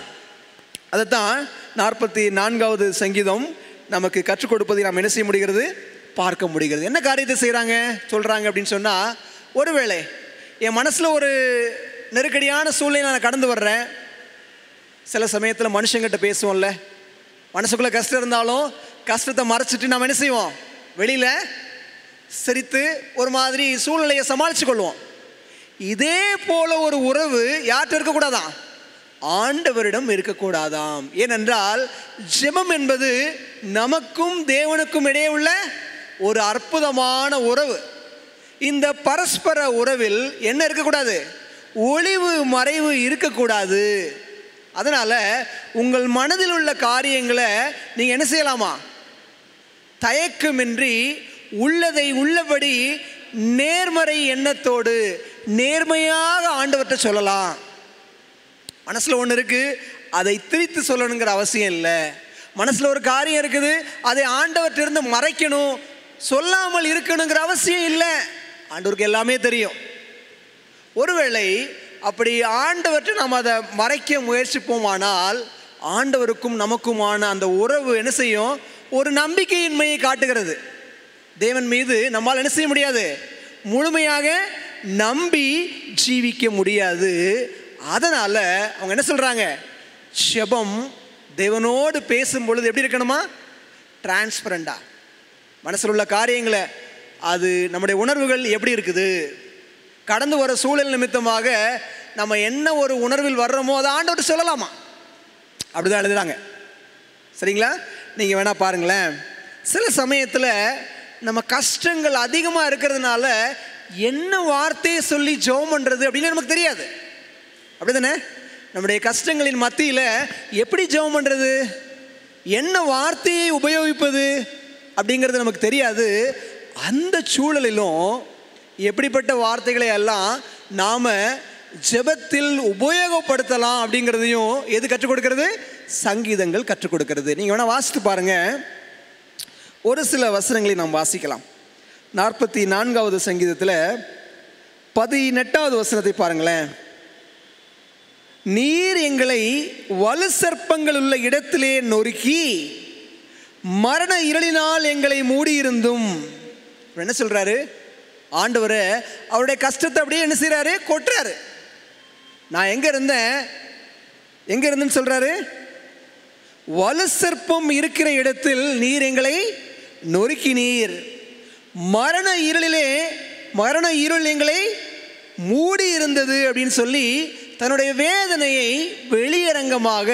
அதைத்தான் 44வது சங்கீதம் நமக்கு கற்றுக் கொடுப்பதை நாம் என்ன செய்ய முடிகிறது? பார்க்க முடிகிறது. என்ன காரியத்தை சொல்கிறாங்க அப்படின்னு சொன்னால், ஒருவேளை என் மனசில் ஒரு நெருக்கடியான சூழ்நிலை நான் கடந்து வர்றேன். சில சமயத்தில் மனுஷங்கிட்ட பேசுவோம்ல, மனசுக்குள்ளே கஷ்டம் இருந்தாலும் கஷ்டத்தை மறைச்சிட்டு நாம் என்ன செய்வோம்? வெளியில் சிரித்து ஒரு மாதிரி சூழ்நிலையை சமாளித்து கொள்வோம். இதே போல ஒரு உறவு யார்கிட்ட இருக்கக்கூடாதான்? ஆண்டவரிடம் இருக்கக்கூடாதாம். ஏனென்றால் ஜெபம் என்பது நமக்கும் தேவனுக்கும் இடையே உள்ள ஒரு அற்புதமான உறவு. இந்த பரஸ்பர உறவில் என்ன இருக்கக்கூடாது? ஒளிவு மறைவு இருக்கக்கூடாது. அதனால் உங்கள் மனதில் உள்ள காரியங்களை நீங்கள் என்ன செய்யலாமா? தயக்கமின்றி உள்ளதை உள்ளபடி நேர்மறை எண்ணத்தோடு நேர்மையாக ஆண்டவர்கிட்ட சொல்லலாம். மனசில் ஒன்று இருக்குது, அதை திரித்து சொல்லணுங்கிற அவசியம் இல்லை. மனசில் ஒரு காரியம் இருக்குது, அதை ஆண்டவர்கிட்ட மறைக்கணும், சொல்லாமல் இருக்கணுங்கிற அவசியம் இல்லை. ஆண்டவருக்கு எல்லாமே தெரியும். ஒருவேளை அப்படி ஆண்டவர்கிட்ட நாம் அதை மறைக்க முயற்சிப்போமானால் ஆண்டவருக்கும் நமக்குமான அந்த உறவு என்ன செய்யும்? ஒரு நம்பிக்கையின்மையை காட்டுகிறது. தேவன் மீது நம்மால் என்ன செய்ய முடியாது? முழுமையாக நம்பி ஜீவிக்க முடியாது. அதனால் அவங்க என்ன சொல்கிறாங்க? ஜெபம் தேவனோடு பேசும் பொழுது எப்படி இருக்கணுமா? டிரான்ஸ்பரண்டா. மனசில் உள்ள காரியங்களை, அது நம்முடைய உணர்வுகள் எப்படி இருக்குது, கடந்து வர சூழல் நிமித்தமாக நம்ம என்ன ஒரு உணர்வில் வர்றோமோ அதை ஆண்டவர்கிட்ட சொல்லலாமா? அப்படிதான் எழுதுறாங்க. சரிங்களா? நீங்கள் வேணால் பாருங்களேன். சில சமயத்தில் நம்ம கஷ்டங்கள் அதிகமாக இருக்கிறதுனால என்ன வார்த்தையை சொல்லி ஜெபம் பண்ணுறது அப்படின்னு நமக்கு தெரியாது. அப்படி தானே? நம்முடைய கஷ்டங்களின் மத்தியில் எப்படி ஜெபம் பண்ணுறது, என்ன வார்த்தையை உபயோகிப்பது அப்படிங்கிறது நமக்கு தெரியாது. அந்த சூழலிலும் எப்படிப்பட்ட வார்த்தைகளை எல்லாம் நாம் ஜெபத்தில் உபயோகப்படுத்தலாம் அப்படிங்கிறதையும் எது கற்றுக் கொடுக்கிறது? சங்கீதங்கள் கற்றுக் கொடுக்கிறது. நீங்கள் வேணால் வாசித்து பாருங்கள். ஒரு சில வசனங்களை நாம் வாசிக்கலாம். 44வது சங்கீதத்தில் 18வது வசனத்தை பாருங்களேன். நீர் எங்களை வலு சர்ப்பங்கள் உள்ள இடத்திலே நொறுக்கி மரண இருளினால் எங்களை மூடியிருந்தும். என்ன சொல்கிறாரு? ஆண்டவர் அவருடைய கஷ்டத்தை அப்படியே என்ன செய்கிறாரு? கொட்டுறாரு. நான் எங்கே இருந்தேன்னு சொல்கிறாரு. வலு சர்ப்பம் இருக்கிற இடத்தில் நீர் எங்களை நொறுக்கினீர், மரண இருள் எங்களை மூடி இருந்தது அப்படின்னு சொல்லி தன்னுடைய வேதனையை வெளியரங்கமாக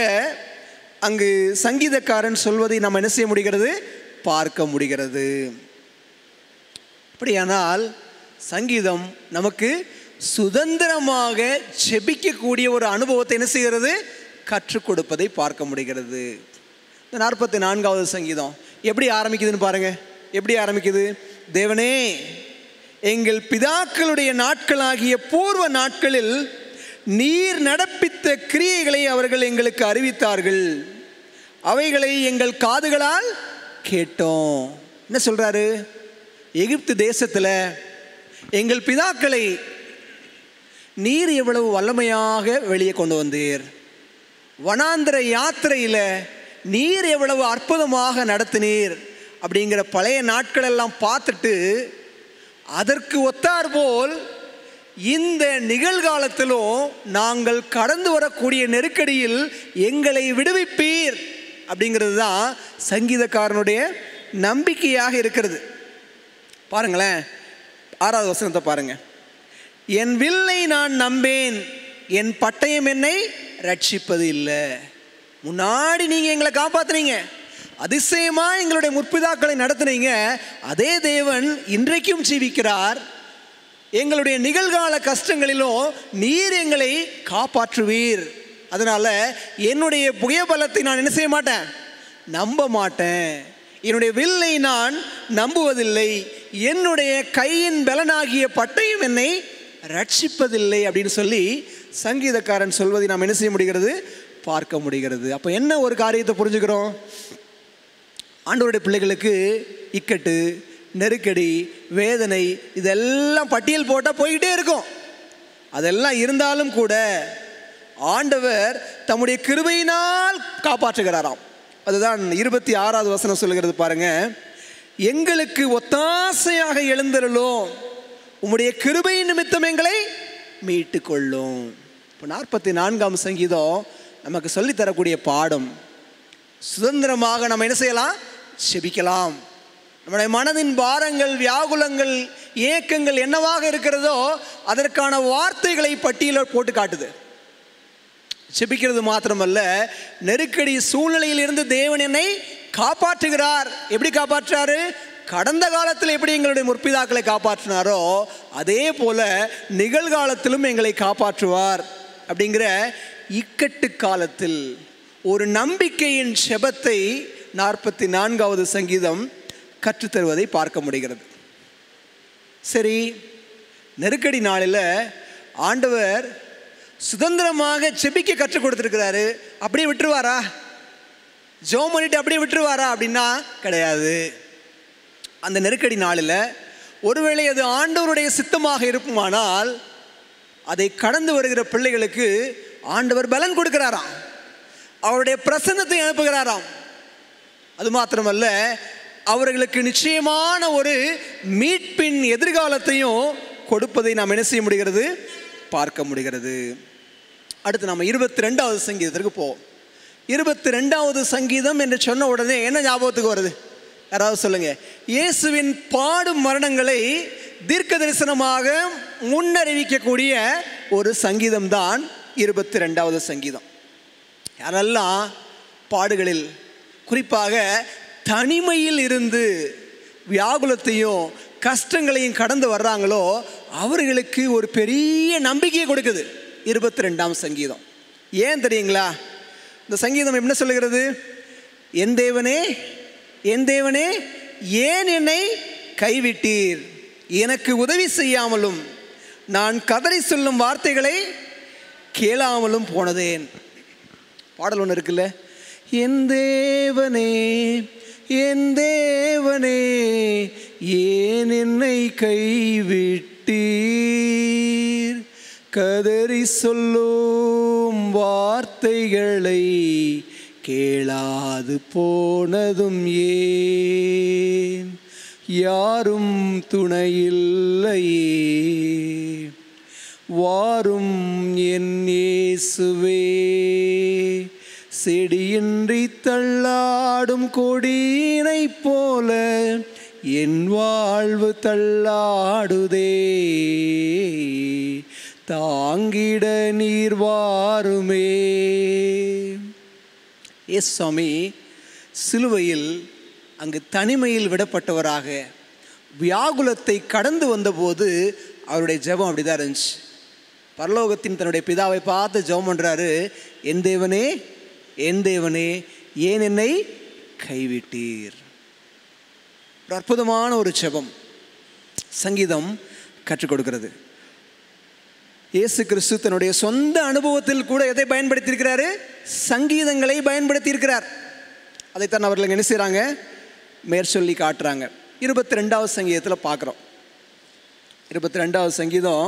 அங்கு சங்கீதக்காரன் சொல்வதை நாம் என்ன செய்ய முடிகிறது? பார்க்க முடிகிறது. அப்படியானால் சங்கீதம் நமக்கு சுதந்திரமாக ஜெபிக்கக்கூடிய ஒரு அனுபவத்தை என்ன செய்கிறது? கற்றுக் கொடுப்பதை பார்க்க முடிகிறது. இந்த 44வது சங்கீதம் எப்படி ஆரம்பிக்குதுன்னு பாருங்க. எப்படி ஆரம்பிக்குது? தேவனே, எங்கள் பிதாக்களுடைய நாட்களாகிய பூர்வ நாட்களில் நீர் நடப்பித்த கிரியைகளை அவர்கள் எங்களுக்கு அறிவித்தார்கள், அவைகளை எங்கள் காதுகளால் கேட்டோம். என்ன சொல்றாரு? எகிப்து தேசத்தில் எங்கள் பிதாக்களை நீர் எவ்வளவு வல்லமையாக வெளியே கொண்டு வந்தீர், வனாந்திர யாத்திரையில் நீர் எவ்வளவு அற்புதமாக நடத்தினீர் அப்படிங்கிற பழைய நாட்கள் எல்லாம் பார்த்துட்டு அதற்கு ஒத்தார் போல் இந்த நிகழ்காலத்திலும் நாங்கள் கடந்து வரக்கூடிய நெருக்கடியில் எங்களை விடுவிப்பீர் அப்படிங்கிறது தான் சங்கீதக்காரனுடைய நம்பிக்கையாக இருக்கிறது. பாருங்களேன், 6வது வசனத்தை பாருங்க. என் வில்லை நான் நம்பேன், என் பட்டயம் என்னை ரட்சிப்பது இல்லை. முன்னாடி நீங்கள் எங்களை காப்பாற்றுனீங்க, அதிசயமாக எங்களுடைய முற்பிதாக்களை நடத்துனீங்க. அதே தேவன் இன்றைக்கும் ஜீவிக்கிறார். எங்களுடைய நிகழ்கால கஷ்டங்களிலும் நீர் எங்களை காப்பாற்றுவீர். அதனால் என்னுடைய புயபலத்தை நான் என்ன செய்ய மாட்டேன்? நம்ப மாட்டேன். என்னுடைய வில்லை நான் நம்புவதில்லை, என்னுடைய கையின் பலனாகிய பட்டயம் என்னை ரட்சிப்பதில்லை அப்படின்னு சொல்லி சங்கீதக்காரன் சொல்வதை நாம் என்ன செய்ய முடிகிறது? பார்க்க முடிகிறது. அப்போ என்ன ஒரு காரியத்தை புரிஞ்சுக்கிறோம்? ஆண்டவருடைய பிள்ளைகளுக்கு இக்கட்டு, நெருக்கடி, வேதனை இதெல்லாம் பட்டியல் போட்டால் போய்கிட்டே இருக்கும். அதெல்லாம் இருந்தாலும் கூட ஆண்டவர் தம்முடைய கிருபையினால் காப்பாற்றுகிறாராம். அதுதான் 26வது வசனம் சொல்லுகிறது பாருங்க. எங்களுக்கு ஒத்தாசையாக எழுந்தருளும், உம்முடைய கிருபை நிமித்தம் எங்களை மீட்டு கொள்ளும். இப்போ 44ஆம் சங்கீதம் நமக்கு சொல்லித்தரக்கூடிய பாடம். சுதந்திரமாக நம்ம என்ன செய்யலாம்? செபிக்கலாம். நம்முடைய மனதின் பாரங்கள், வியாகுலங்கள், ஏக்கங்கள் என்னவாக இருக்கிறதோ அதற்கான வார்த்தைகளை பட்டியலில் போட்டு காட்டுது. செபிக்கிறது மாத்திரமல்ல, நெருக்கடி சூழ்நிலையில் இருந்து தேவன் என்னை காப்பாற்றுகிறார். எப்படி காப்பாற்றுறாரு? கடந்த காலத்தில் எப்படி எங்களுடைய முற்பிதாக்களை காப்பாற்றினாரோ அதே போல நிகழ்காலத்திலும் எங்களை காப்பாற்றுவார். அப்படிங்கிற இக்கட்டு காலத்தில் ஒரு நம்பிக்கையின் செபத்தை 44வது சங்கீதம் கற்றுத்தருவதை பார்க்க முடிகிறது. சரி, நெருக்கடி நாளில் ஆண்டவர் சுதந்திரமாக செபிக்க கற்றுக் கொடுத்துருக்கிறாரு. அப்படியே விட்டுருவாரா? ஜெபம் பண்ணிட்டு அப்படியே விட்டுருவாரா அப்படின்னா கிடையாது. அந்த நெருக்கடி நாளில் ஒருவேளை அது ஆண்டவருடைய சித்தமாக இருக்குமானால் அதை கடந்து வருகிற பிள்ளைகளுக்கு ஆண்டவர் பலன் கொடுக்கிறாராம், அவருடைய பிரசன்னத்தை அனுப்புகிறாராம். அது மாத்திரமல்ல, அவர்களுக்கு நிச்சயமான ஒரு மீட்பின் எதிர்காலத்தையும் கொடுப்பதை நாம் என்ன செய்ய முடிகிறது? பார்க்க முடிகிறது. அடுத்து நம்ம 22வது சங்கீதத்திற்கு போவோம். 22வது சங்கீதம் என்று சொன்ன உடனே என்ன ஞாபகத்துக்கு வருது? யாராவது சொல்லுங்க. இயேசுவின் பாடும் மரணங்களை தீர்க்க தரிசனமாக முன்னறிவிக்கக்கூடிய ஒரு சங்கீதம் தான் 22வது சங்கீதம். யாரெல்லாம் பாடுகளில், குறிப்பாக தனிமையில் இருந்து வியாகுலத்தையும் கஷ்டங்களையும் கடந்து வர்றாங்களோ அவர்களுக்கு ஒரு பெரிய நம்பிக்கையை கொடுக்குது 22ஆம் சங்கீதம். ஏன் தெரியுங்களா? இந்த சங்கீதம் என்ன சொல்லுகிறது? என் தேவனே, என் தேவனே, ஏன் என்னை கைவிட்டீர்? எனக்கு உதவி செய்யாமலும் நான் கதறி சொல்லும் வார்த்தைகளை கேளாமலும் போனதேன். பாடல் ஒன்று இருக்குல்ல, என் தேவனே, என் தேவனே, ஏன் என்னை கைவிட்டீர்? கதறி சொல்லும் வார்த்தைகளை கேளாது போனதும் ஏன்? யாரும் துணையில்லையே, வாரும் என் இயேசுவே. செடியின்றி தள்ளாடும் கொடியினை போல என் வாழ்வு தள்ளாடுதே, தாங்கிட நீர் வாருமே. இயேசுசாமி சிலுவையில் அங்கு தனிமையில் விடப்பட்டவராக வியாகுலத்தை கடந்து வந்தபோது அவருடைய ஜெபம் அப்படிதான் இருந்துச்சு. பரலோகத்தின் தன்னுடைய பிதாவை பார்த்து ஜெபம் பண்ணுறாரு, என் தேவனே, என் தேவனே, ஏன் என்னை கைவிட்டீர்? ஒரு அற்புதமான ஒரு ஜெபம் சங்கீதம் கற்றுக் கொடுக்கிறது. இயேசு கிறிஸ்து தன்னுடைய சொந்த அனுபவத்தில் கூட எதை பயன்படுத்தியிருக்கிறாரு? சங்கீதங்களை பயன்படுத்தியிருக்கிறார். அதைத்தான் அவர்கள் என்ன செய்கிறாங்க? மேற்சொல்லி காட்டுறாங்க. 22வது சங்கீதத்தில் பார்க்குறோம். 22வது சங்கீதம்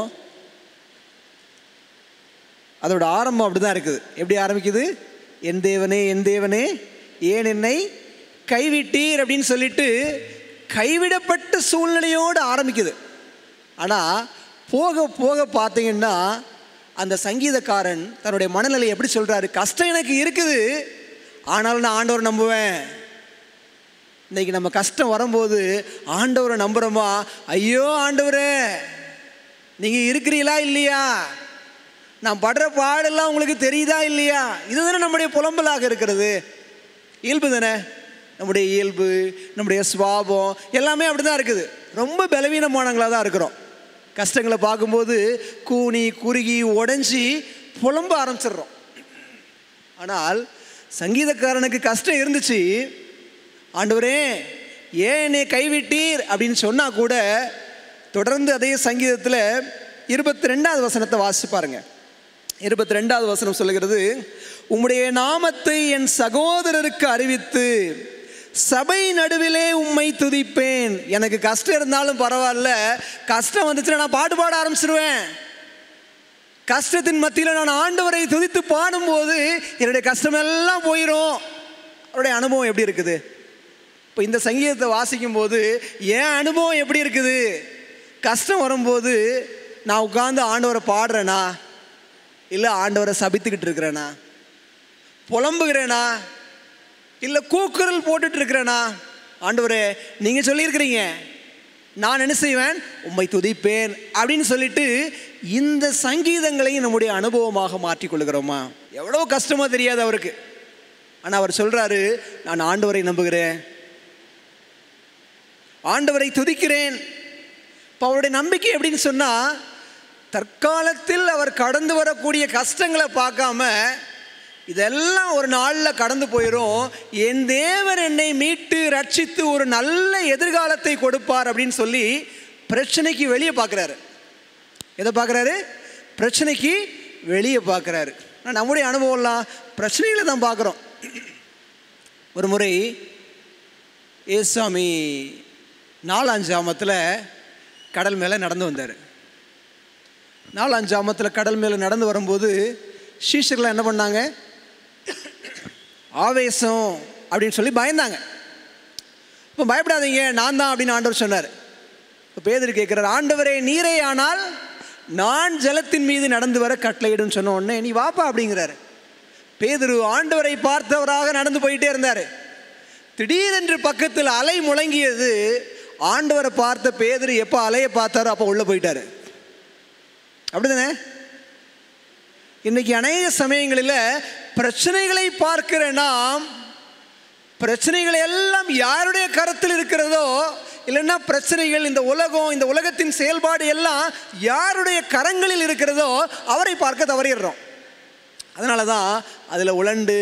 அதோட ஆரம்பம் அப்படி தான் இருக்குது. எப்படி ஆரம்பிக்குது? என் தேவனே, என் தேவனே, ஏன் என்னை கைவிட்டீர் அப்படின்னு சொல்லிட்டு கைவிடப்பட்ட சூழ்நிலையோடு ஆரம்பிக்குது. ஆனால் போக போக பார்த்தீங்கன்னா அந்த சங்கீதக்காரன் தன்னுடைய மனநிலை எப்படி சொல்கிறாரு? கஷ்டம் எனக்கு இருக்குது, ஆனாலும் நான் ஆண்டவரை நம்புவேன். இன்றைக்கி நம்ம கஷ்டம் வரும்போது ஆண்டவரை நம்புகிறோமா? ஐயோ ஆண்டவரே, நீங்கள் இருக்கிறீங்களா இல்லையா? நான் படுற பாடெல்லாம் உங்களுக்கு தெரியுதா இல்லையா? இதுதானே நம்முடைய புலம்பலாக இருக்கிறது. இயல்பு தானே, நம்முடைய இயல்பு, நம்முடைய சுவாபம் எல்லாமே அப்படி தான் இருக்குது. ரொம்ப பலவீனமானவங்களாக தான் இருக்கிறோம். கஷ்டங்களை பார்க்கும்போது கூனி குறுகி உடஞ்சி புலம்ப ஆரம்பிச்சிடுறோம். ஆனால் சங்கீதக்காரனுக்கு கஷ்டம் இருந்துச்சு. ஆண்டவரே, ஏன் என்னை கைவிட்டீர் அப்படின்னு சொன்னால் கூட தொடர்ந்து அதே சங்கீதத்தில் 22வது வசனத்தை வாசிச்சு பாருங்க. 22வது வசனம் சொல்லுகிறது, உம்முடைய நாமத்தை என் சகோதரருக்கு அறிவித்து சபை நடுவிலே உம்மை துதிப்பேன். எனக்கு கஷ்டம் இருந்தாலும் பரவாயில்ல, கஷ்டம் வந்துச்சுன்னா நான் பாட்டு பாட ஆரம்பிச்சிருவேன். கஷ்டத்தின் மத்தியில் நான் ஆண்டவரை துதித்து பாடும்போது என்னுடைய கஷ்டமெல்லாம் போயிடும். அவருடைய அனுபவம் எப்படி இருக்குது? இப்போ இந்த சங்கீதத்தை வாசிக்கும் போது என் அனுபவம் எப்படி இருக்குது? கஷ்டம் வரும்போது நான் உட்கார்ந்து ஆண்டவரை பாடுறேனா, இல்லை ஆண்டவரை சபித்துக்கிட்டு இருக்கிறேனா, புலம்புகிறேனா, இல்லை கூக்குரல் போட்டுட்டு இருக்கிறேனா? ஆண்டவரே, நீங்கள் சொல்லியிருக்கிறீங்க நான் என்ன செய்வேன், உம்மை துதிப்பேன் அப்படின்னு சொல்லிட்டு இந்த சங்கீதங்களையும் நம்முடைய அனுபவமாக மாற்றிக்கொள்கிறோமா? எவ்வளோ கஷ்டமோ தெரியாது அவருக்கு, ஆனால் அவர் சொல்கிறாரு, நான் ஆண்டவரை நம்புகிறேன், ஆண்டவரை துதிக்கிறேன். இப்போ அவருடைய நம்பிக்கை எப்படின்னு சொன்னால், தற்காலத்தில் அவர் கடந்து வரக்கூடிய கஷ்டங்களை பார்க்காம இதெல்லாம் ஒரு நாளில் கடந்து போயிடும், என் தேவன் என்னை மீட்டு ரட்சித்து ஒரு நல்ல எதிர்காலத்தை கொடுப்பார் அப்படின்னு சொல்லி பிரச்சனைக்கு வெளியே பார்க்குறாரு. எதை பார்க்குறாரு? பிரச்சனைக்கு வெளியே பார்க்குறாரு. நம்முடைய அனுபவம்லாம் பிரச்சனைகளை தான் பார்க்குறோம். ஒரு முறை ஏசாமி 4 ஜாமத்தில் கடல் மேலே நடந்து வந்தார். 4 ஜாமத்தில் கடல் மேலே நடந்து வரும்போது சீஷர்கள் என்ன பண்ணாங்க? ஆவேசம் அப்படின்னு சொல்லி பயந்தாங்க. இப்போ பயப்படாதீங்க, நான் தான் அப்படின்னு ஆண்டவர் சொன்னார். இப்போ பேதுரு கேட்குறாரு, ஆண்டவரே நீரே ஆனால் நான் ஜலத்தின் மீது நடந்து வர கட்டளையிடுன்னு சொன்ன உடனே நீ வாப்பா அப்படிங்கிறாரு. பேதுரு ஆண்டவரை பார்த்தவராக நடந்து போயிட்டே இருந்தார். திடீரென்று பக்கத்தில் அலை முழங்கியது. ஆண்டவரை பார்த்த பேதுரு எப்போ அலையை பார்த்தாரோ அப்போ உள்ளே போயிட்டார். அப்படிதானே? இன்னைக்கு அநேக சமயங்களில் பிரச்சனைகளை பார்க்கிற நாம், பிரச்சனைகள் எல்லாம் யாருடைய கரத்தில் இருக்கிறதோ, இல்லைன்னா பிரச்சனைகள் இந்த உலகம், இந்த உலகத்தின் செயல்பாடு எல்லாம் யாருடைய கரங்களில் இருக்கிறதோ அவரை பார்க்க தவறிடுறோம். அதனால தான் அதில் உழண்டு,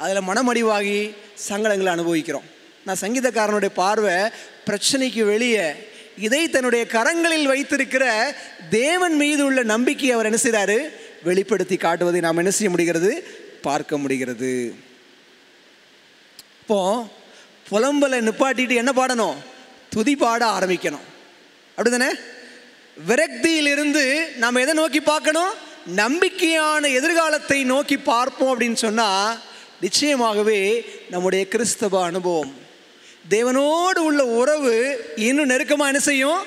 அதில் மனமடிவாகி சங்கடங்களை அனுபவிக்கிறோம். நான் சங்கீதக்காரனுடைய பார்வை பிரச்சனைக்கு வெளியே இதை தன்னுடைய கரங்களில் வைத்திருக்கிற தேவன் மீது உள்ள நம்பிக்கை அவர் என்ன செய்கிறாரு? வெளிப்படுத்தி காட்டுவதை நாம் என்ன செய்ய முடிகிறது? பார்க்க முடிகிறது. இப்போ புலம்பலை நிப்பாட்டிட்டு என்ன பாடணும்? துதி பாட ஆரம்பிக்கணும். அப்படிதானே? விரக்தியிலிருந்து நாம் எதை நோக்கி பார்க்கணும்? நம்பிக்கையான எதிர்காலத்தை நோக்கி பார்ப்போம் அப்படின்னு சொன்னால் நிச்சயமாகவே நம்முடைய கிறிஸ்தவ அனுபவம், தேவனோடு உள்ள உறவு இன்னும் நெருக்கமாக என்ன செய்யும்?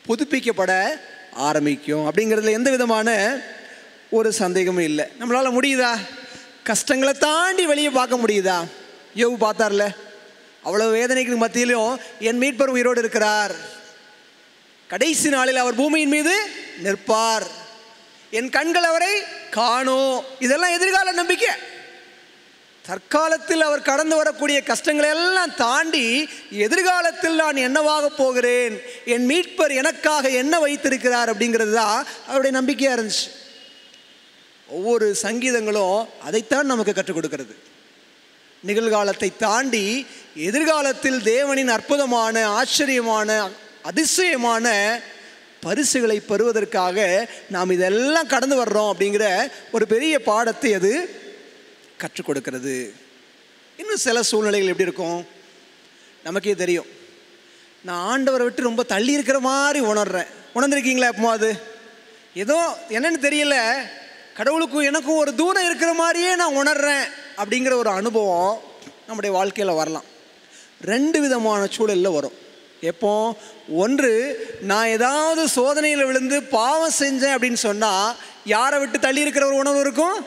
புதுப்பிக்கப்பட ஆரம்பிக்கும். அப்படிங்கிறதுல எந்த விதமான ஒரு சந்தேகமும் இல்லை. நம்மளால் முடியுதா? கஷ்டங்களை தாண்டி வெளியே பார்க்க முடியுதா? யோபு பார்த்தார்ல, அவ்வளோ வேதனைக்கு மத்தியிலும் என் மீட்பர் உயிரோடு இருக்கிறார், கடைசி நாளில் அவர் பூமியின் மீது நிற்பார், என் கண்கள் அவரை காணோம். இதெல்லாம் எதிர்கால நம்பிக்கை. தற்காலத்தில் அவர் கடந்து வரக்கூடிய கஷ்டங்களை எல்லாம் தாண்டி எதிர்காலத்தில் நான் என்னவாக போகிறேன், என் மீட்பர் எனக்காக என்ன வைத்திருக்கிறார் அப்படிங்கிறது தான் அவருடைய நம்பிக்கையாக இருந்துச்சு. ஒவ்வொரு சங்கீதங்களும் அதைத்தான் நமக்கு கற்றுக் கொடுக்கிறது. நிகழ்காலத்தை தாண்டி எதிர்காலத்தில் தேவனின் அற்புதமான, ஆச்சரியமான, அதிசயமான பரிசுகளை பெறுவதற்காக நாம் இதெல்லாம் கடந்து வர்றோம் அப்படிங்கிற ஒரு பெரிய பாடத்தை அது கற்றுக் கொடுக்கிறது. இன்னும் சில சூழ்நிலைகள் எப்படி இருக்கும் நமக்கே தெரியும். நான் ஆண்டவரை விட்டு ரொம்ப தள்ளி இருக்கிற மாதிரி உணர்றேன். உணர்ந்திருக்கீங்களா? எப்போ அது ஏதோ என்னன்னு தெரியல, கடவுளுக்கும் எனக்கும் ஒரு தூரம் இருக்கிற மாதிரியே நான் உணர்றேன் அப்படிங்கிற ஒரு அனுபவம் நம்முடைய வாழ்க்கையில் வரலாம். 2 விதமான சூழலில் வரும். எப்போ? ஒன்று, நான் ஏதாவது சோதனையில் விழுந்து பாவம் செஞ்சேன் அப்படின்னு சொன்னால் யாரை விட்டு தள்ளி இருக்கிற ஒரு உணர்வு இருக்கும்?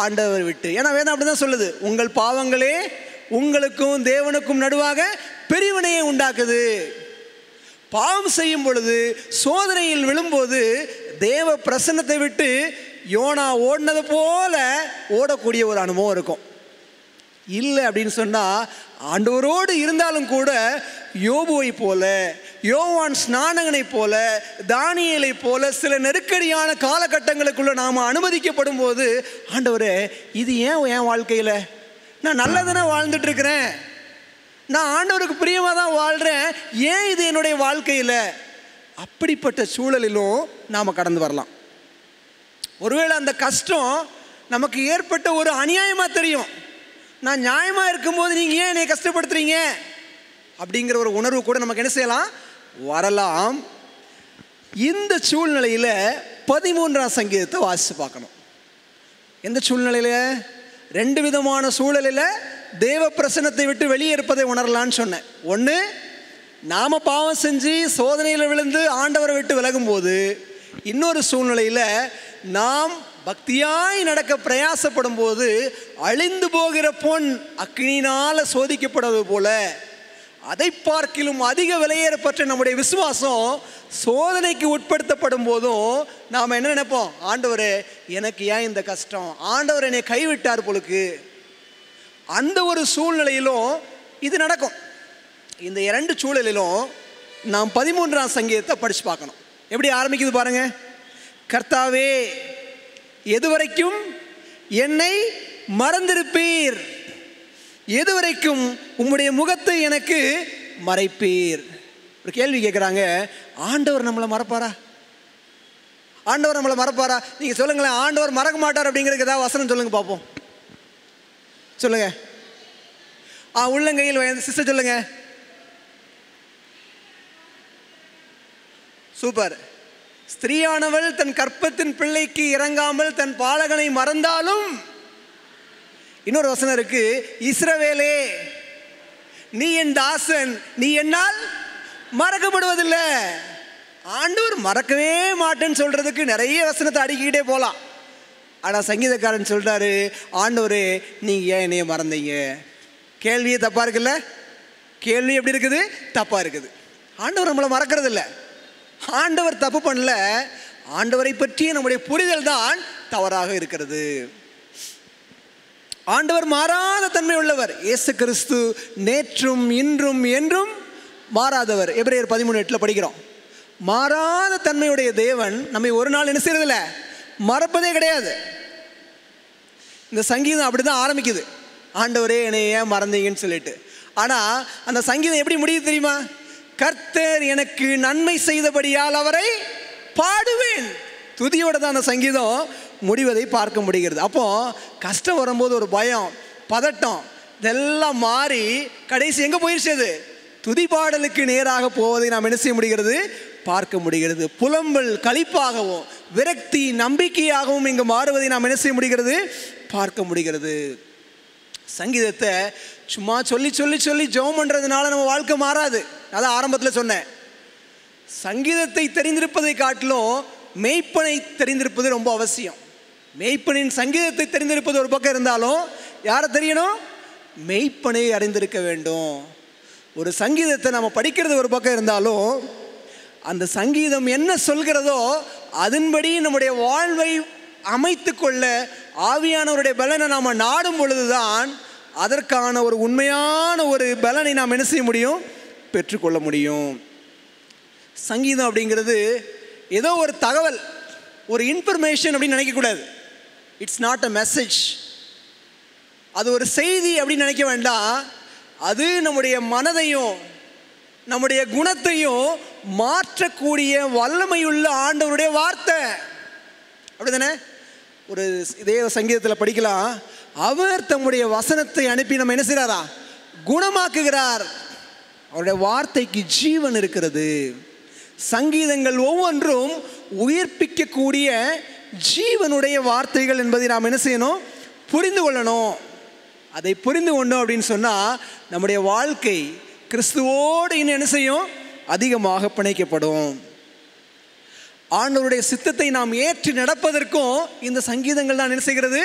ஆண்டவர் விட்டு. ஏன்னா வேதம் அப்படி தான் சொல்லுது, உங்கள் பாவங்களே உங்களுக்கும் தேவனுக்கும் நடுவாக பிரிவினையை உண்டாக்குது. பாவம் செய்யும் பொழுது, சோதனையில் விழும்போது தேவ பிரசன்னத்தை விட்டு யோனா ஓடினது போல ஓடக்கூடிய ஒரு அனுபவம் இருக்கும். இல்லை அப்படின்னு சொன்னால் ஆண்டவரோடு இருந்தாலும் கூட யோபுவை போல, யோவான் ஸ்நானகனை போல, தானியேலை போல சில நெருக்கடியான காலகட்டங்களுக்குள்ள நாம் அனுமதிக்கப்படும் போது, ஆண்டவரே இது ஏன் என் வாழ்க்கையில்? நான் நல்லதானே வாழ்ந்துட்டு இருக்கிறேன், நான் ஆண்டவருக்கு பிரியமாக தான் வாழ்கிறேன், ஏன் இது என்னுடைய வாழ்க்கையில்? அப்படிப்பட்ட சூழலிலும் நாம் கடந்து வரலாம். ஒருவேளை அந்த கஷ்டம் நமக்கு ஏற்பட்ட ஒரு அநியாயமாக தெரியும். நான் நியாயமாக இருக்கும்போது நீங்கள் ஏன் என்னை கஷ்டப்படுத்துறீங்க அப்படிங்கிற ஒரு உணர்வு கூட நமக்கு என்ன செய்யலாம், வரலாம். இந்த சூழ்நிலையில் 13ஆம் சங்கீதத்தை வாசித்து பார்க்கணும். எந்த சூழ்நிலையில்? 2 விதமான சூழலில் தேவ பிரசன்னத்தை விட்டு வெளியே இருப்பதை உணரலான்னு சொன்னேன். ஒன்று, நாம் பாவம் செஞ்சு சோதனையில் விழுந்து ஆண்டவரை விட்டு விலகும்போது. இன்னொரு சூழ்நிலையில் நாம் பக்தியாய் நடக்க பிரயாசப்படும் போது அழிந்து போகிற பொன் அக்னியினால் சோதிக்கப்படுவது போல அதை பார்க்கிலும் அதிக விலையேறப்பட்ட நம்முடைய விசுவாசம் சோதனைக்கு உட்படுத்தப்படும் போதும் நாம் என்ன நினைப்போம், ஆண்டவரே எனக்கு ஏன் இந்த கஷ்டம், ஆண்டவர் என்னை கைவிட்டார் போலுக்கு. அந்த ஒரு சூழ்நிலையிலும் இது நடக்கும். இந்த 2 சூழலிலும் நாம் 13ஆம் சங்கீதத்தை படித்து பார்க்கணும். எப்படி ஆரம்பிக்குது பாருங்க. கர்த்தாவே, எதுவரைக்கும் என்னை மறந்திருப்பீர், எதுவரைக்கும் உம்முடைய முகத்தை எனக்கு மறைப்பீர். ஒரு கேள்வி கேட்குறாங்க, ஆண்டவர் நம்மளை மறப்பாரா? ஆண்டவர் நம்மளை மறப்பாரா? நீங்கள் சொல்லுங்களேன், ஆண்டவர் மறக்க மாட்டார் அப்படிங்கிறதுக்கு ஏதாவது வசனம் சொல்லுங்க பார்ப்போம். சொல்லுங்க. உள்ளங்கையில் சிஸ்டர் சொல்லுங்க. சூப்பர். ஸ்திரீயானவள் தன் கற்பத்தின் பிள்ளைக்கு இறங்காமல் தன் பாலகனை மறந்தாலும். இன்னொரு வசனம் இருக்கு, இஸ்ரவேலே நீ என் தாசன், நீ என்னால் மறக்கப்படுவதில்லை. ஆண்டவர் மறக்கவே மாட்டேன்னு சொல்றதுக்கு நிறைய வசனத்தை அடிக்கிட்டே போகலாம். ஆனால் சங்கீதக்காரன் சொல்றாரு, ஆண்டவரே நீங்க ஏன் என்னைய மறந்தீங்க? கேள்வியே தப்பா இருக்குல்ல? கேள்வி எப்படி இருக்குது? தப்பா இருக்குது. ஆண்டவர் நம்மளை மறக்கிறது இல்லை. ஆண்டவர் தப்பு பண்ணல, ஆண்டவரை பற்றிய நம்முடைய புரிதல் தான் தவறாக இருக்கிறது. ஆண்டவர் மாறாத தன்மை உள்ளவர். இயேசு கிறிஸ்து நேற்றும் இன்றும் என்றும் மாறாதவர். எபிரேயர் 13:8 படிக்கிறோம். மாறாத தன்மையுடைய தேவன் நம்மை ஒரு நாள் என்ன செய்யறதில்ல, மறப்பதே கிடையாது. இந்த சங்கீதம் அப்படிதான் ஆரம்பிக்குது, ஆண்டவரே என்னை ஏன் மறந்தீங்கன்னு சொல்லிட்டு. ஆனால் அந்த சங்கீதம் எப்படி முடியுது தெரியுமா? கர்த்தர் எனக்கு நன்மை செய்தபடியால் அவரை பாடுவேன். துதியோட தான் அந்த சங்கீதம் முடிவதை பார்க்க முடிகிறது. அப்போ கஷ்டம் வரும்போது ஒரு பயம், பதட்டம் இதெல்லாம் மாறி கடைசி எங்கே போயிடுச்சு? அது துதி பாடலுக்கு நேராக போவதை நாம் என்ன செய்ய முடிகிறது? பார்க்க முடிகிறது. புலம்பல் களிப்பாகவும் விரக்தி நம்பிக்கையாகவும் இங்கு மாறுவதை நாம் என்ன செய்ய முடிகிறது? பார்க்க முடிகிறது. சங்கீதத்தை சும்மா சொல்லி சொல்லி சொல்லி ஜெபம் பண்ணுறதுனால நம்ம வாழ்க்கை மாறாது. அதான் ஆரம்பத்தில் சொன்னேன். சங்கீதத்தை தெரிந்திருப்பதை காட்டிலும் மெய்ப்பனை தெரிந்திருப்பது ரொம்ப அவசியம். மெய்ப்பனின் சங்கீதத்தை தெரிந்திருப்பது ஒரு பக்கம் இருந்தாலும் யாரை தெரியணும்? மெய்ப்பனை அறிந்திருக்க வேண்டும். ஒரு சங்கீதத்தை நம்ம படிக்கிறது ஒரு பக்கம் இருந்தாலும் அந்த சங்கீதம் என்ன சொல்கிறதோ அதன்படி நம்முடைய வாழ்வை அமைத்து கொள்ள ஆவியானவருடைய பலனை நாம் நாடும் பொழுதுதான் அதற்கான ஒரு உண்மையான ஒரு பலனை நாம் என்ன செய்ய முடியும்? பெற்றுக்கொள்ள முடியும். சங்கீதம் அப்படிங்கிறது ஏதோ ஒரு தகவல், ஒரு இன்ஃபர்மேஷன் அப்படின்னு நினைக்கக்கூடாது. It's not a message. அது ஒரு செய்தி அப்படின்னு நினைக்க வேண்டாம். அது நம்முடைய மனதையும் நம்முடைய குணத்தையும் மாற்றக்கூடிய வல்லமையுள்ள ஆண்டவருடைய வார்த்தை. அப்படிதானே? ஒரு இதே சங்கீதத்தில் படிக்கலாம், அவர் தம்முடைய வசனத்தை அனுப்பி நம்ம என்ன செய்கிறாரா? குணமாக்குகிறார். அவருடைய வார்த்தைக்கு ஜீவன் இருக்கிறது. சங்கீதங்கள் ஒவ்வொன்றும் உயிர்ப்பிக்கக்கூடிய ஜீவனுடைய வார்த்தைகள் என்பதை நாம் என்ன செய்யணும்? புரிந்து கொள்ளணும். அதை புரிந்து கொண்டோம் அப்படின்னு சொன்னால் நம்முடைய வாழ்க்கை கிறிஸ்துவோடு இன்னும் என்ன செய்யும்? அதிகமாக பிணைக்கப்படும். ஆண்டவருடைய சித்தத்தை நாம் ஏற்றி நடப்பதற்கும் இந்த சங்கீதங்கள் தான் என்ன செய்கிறது?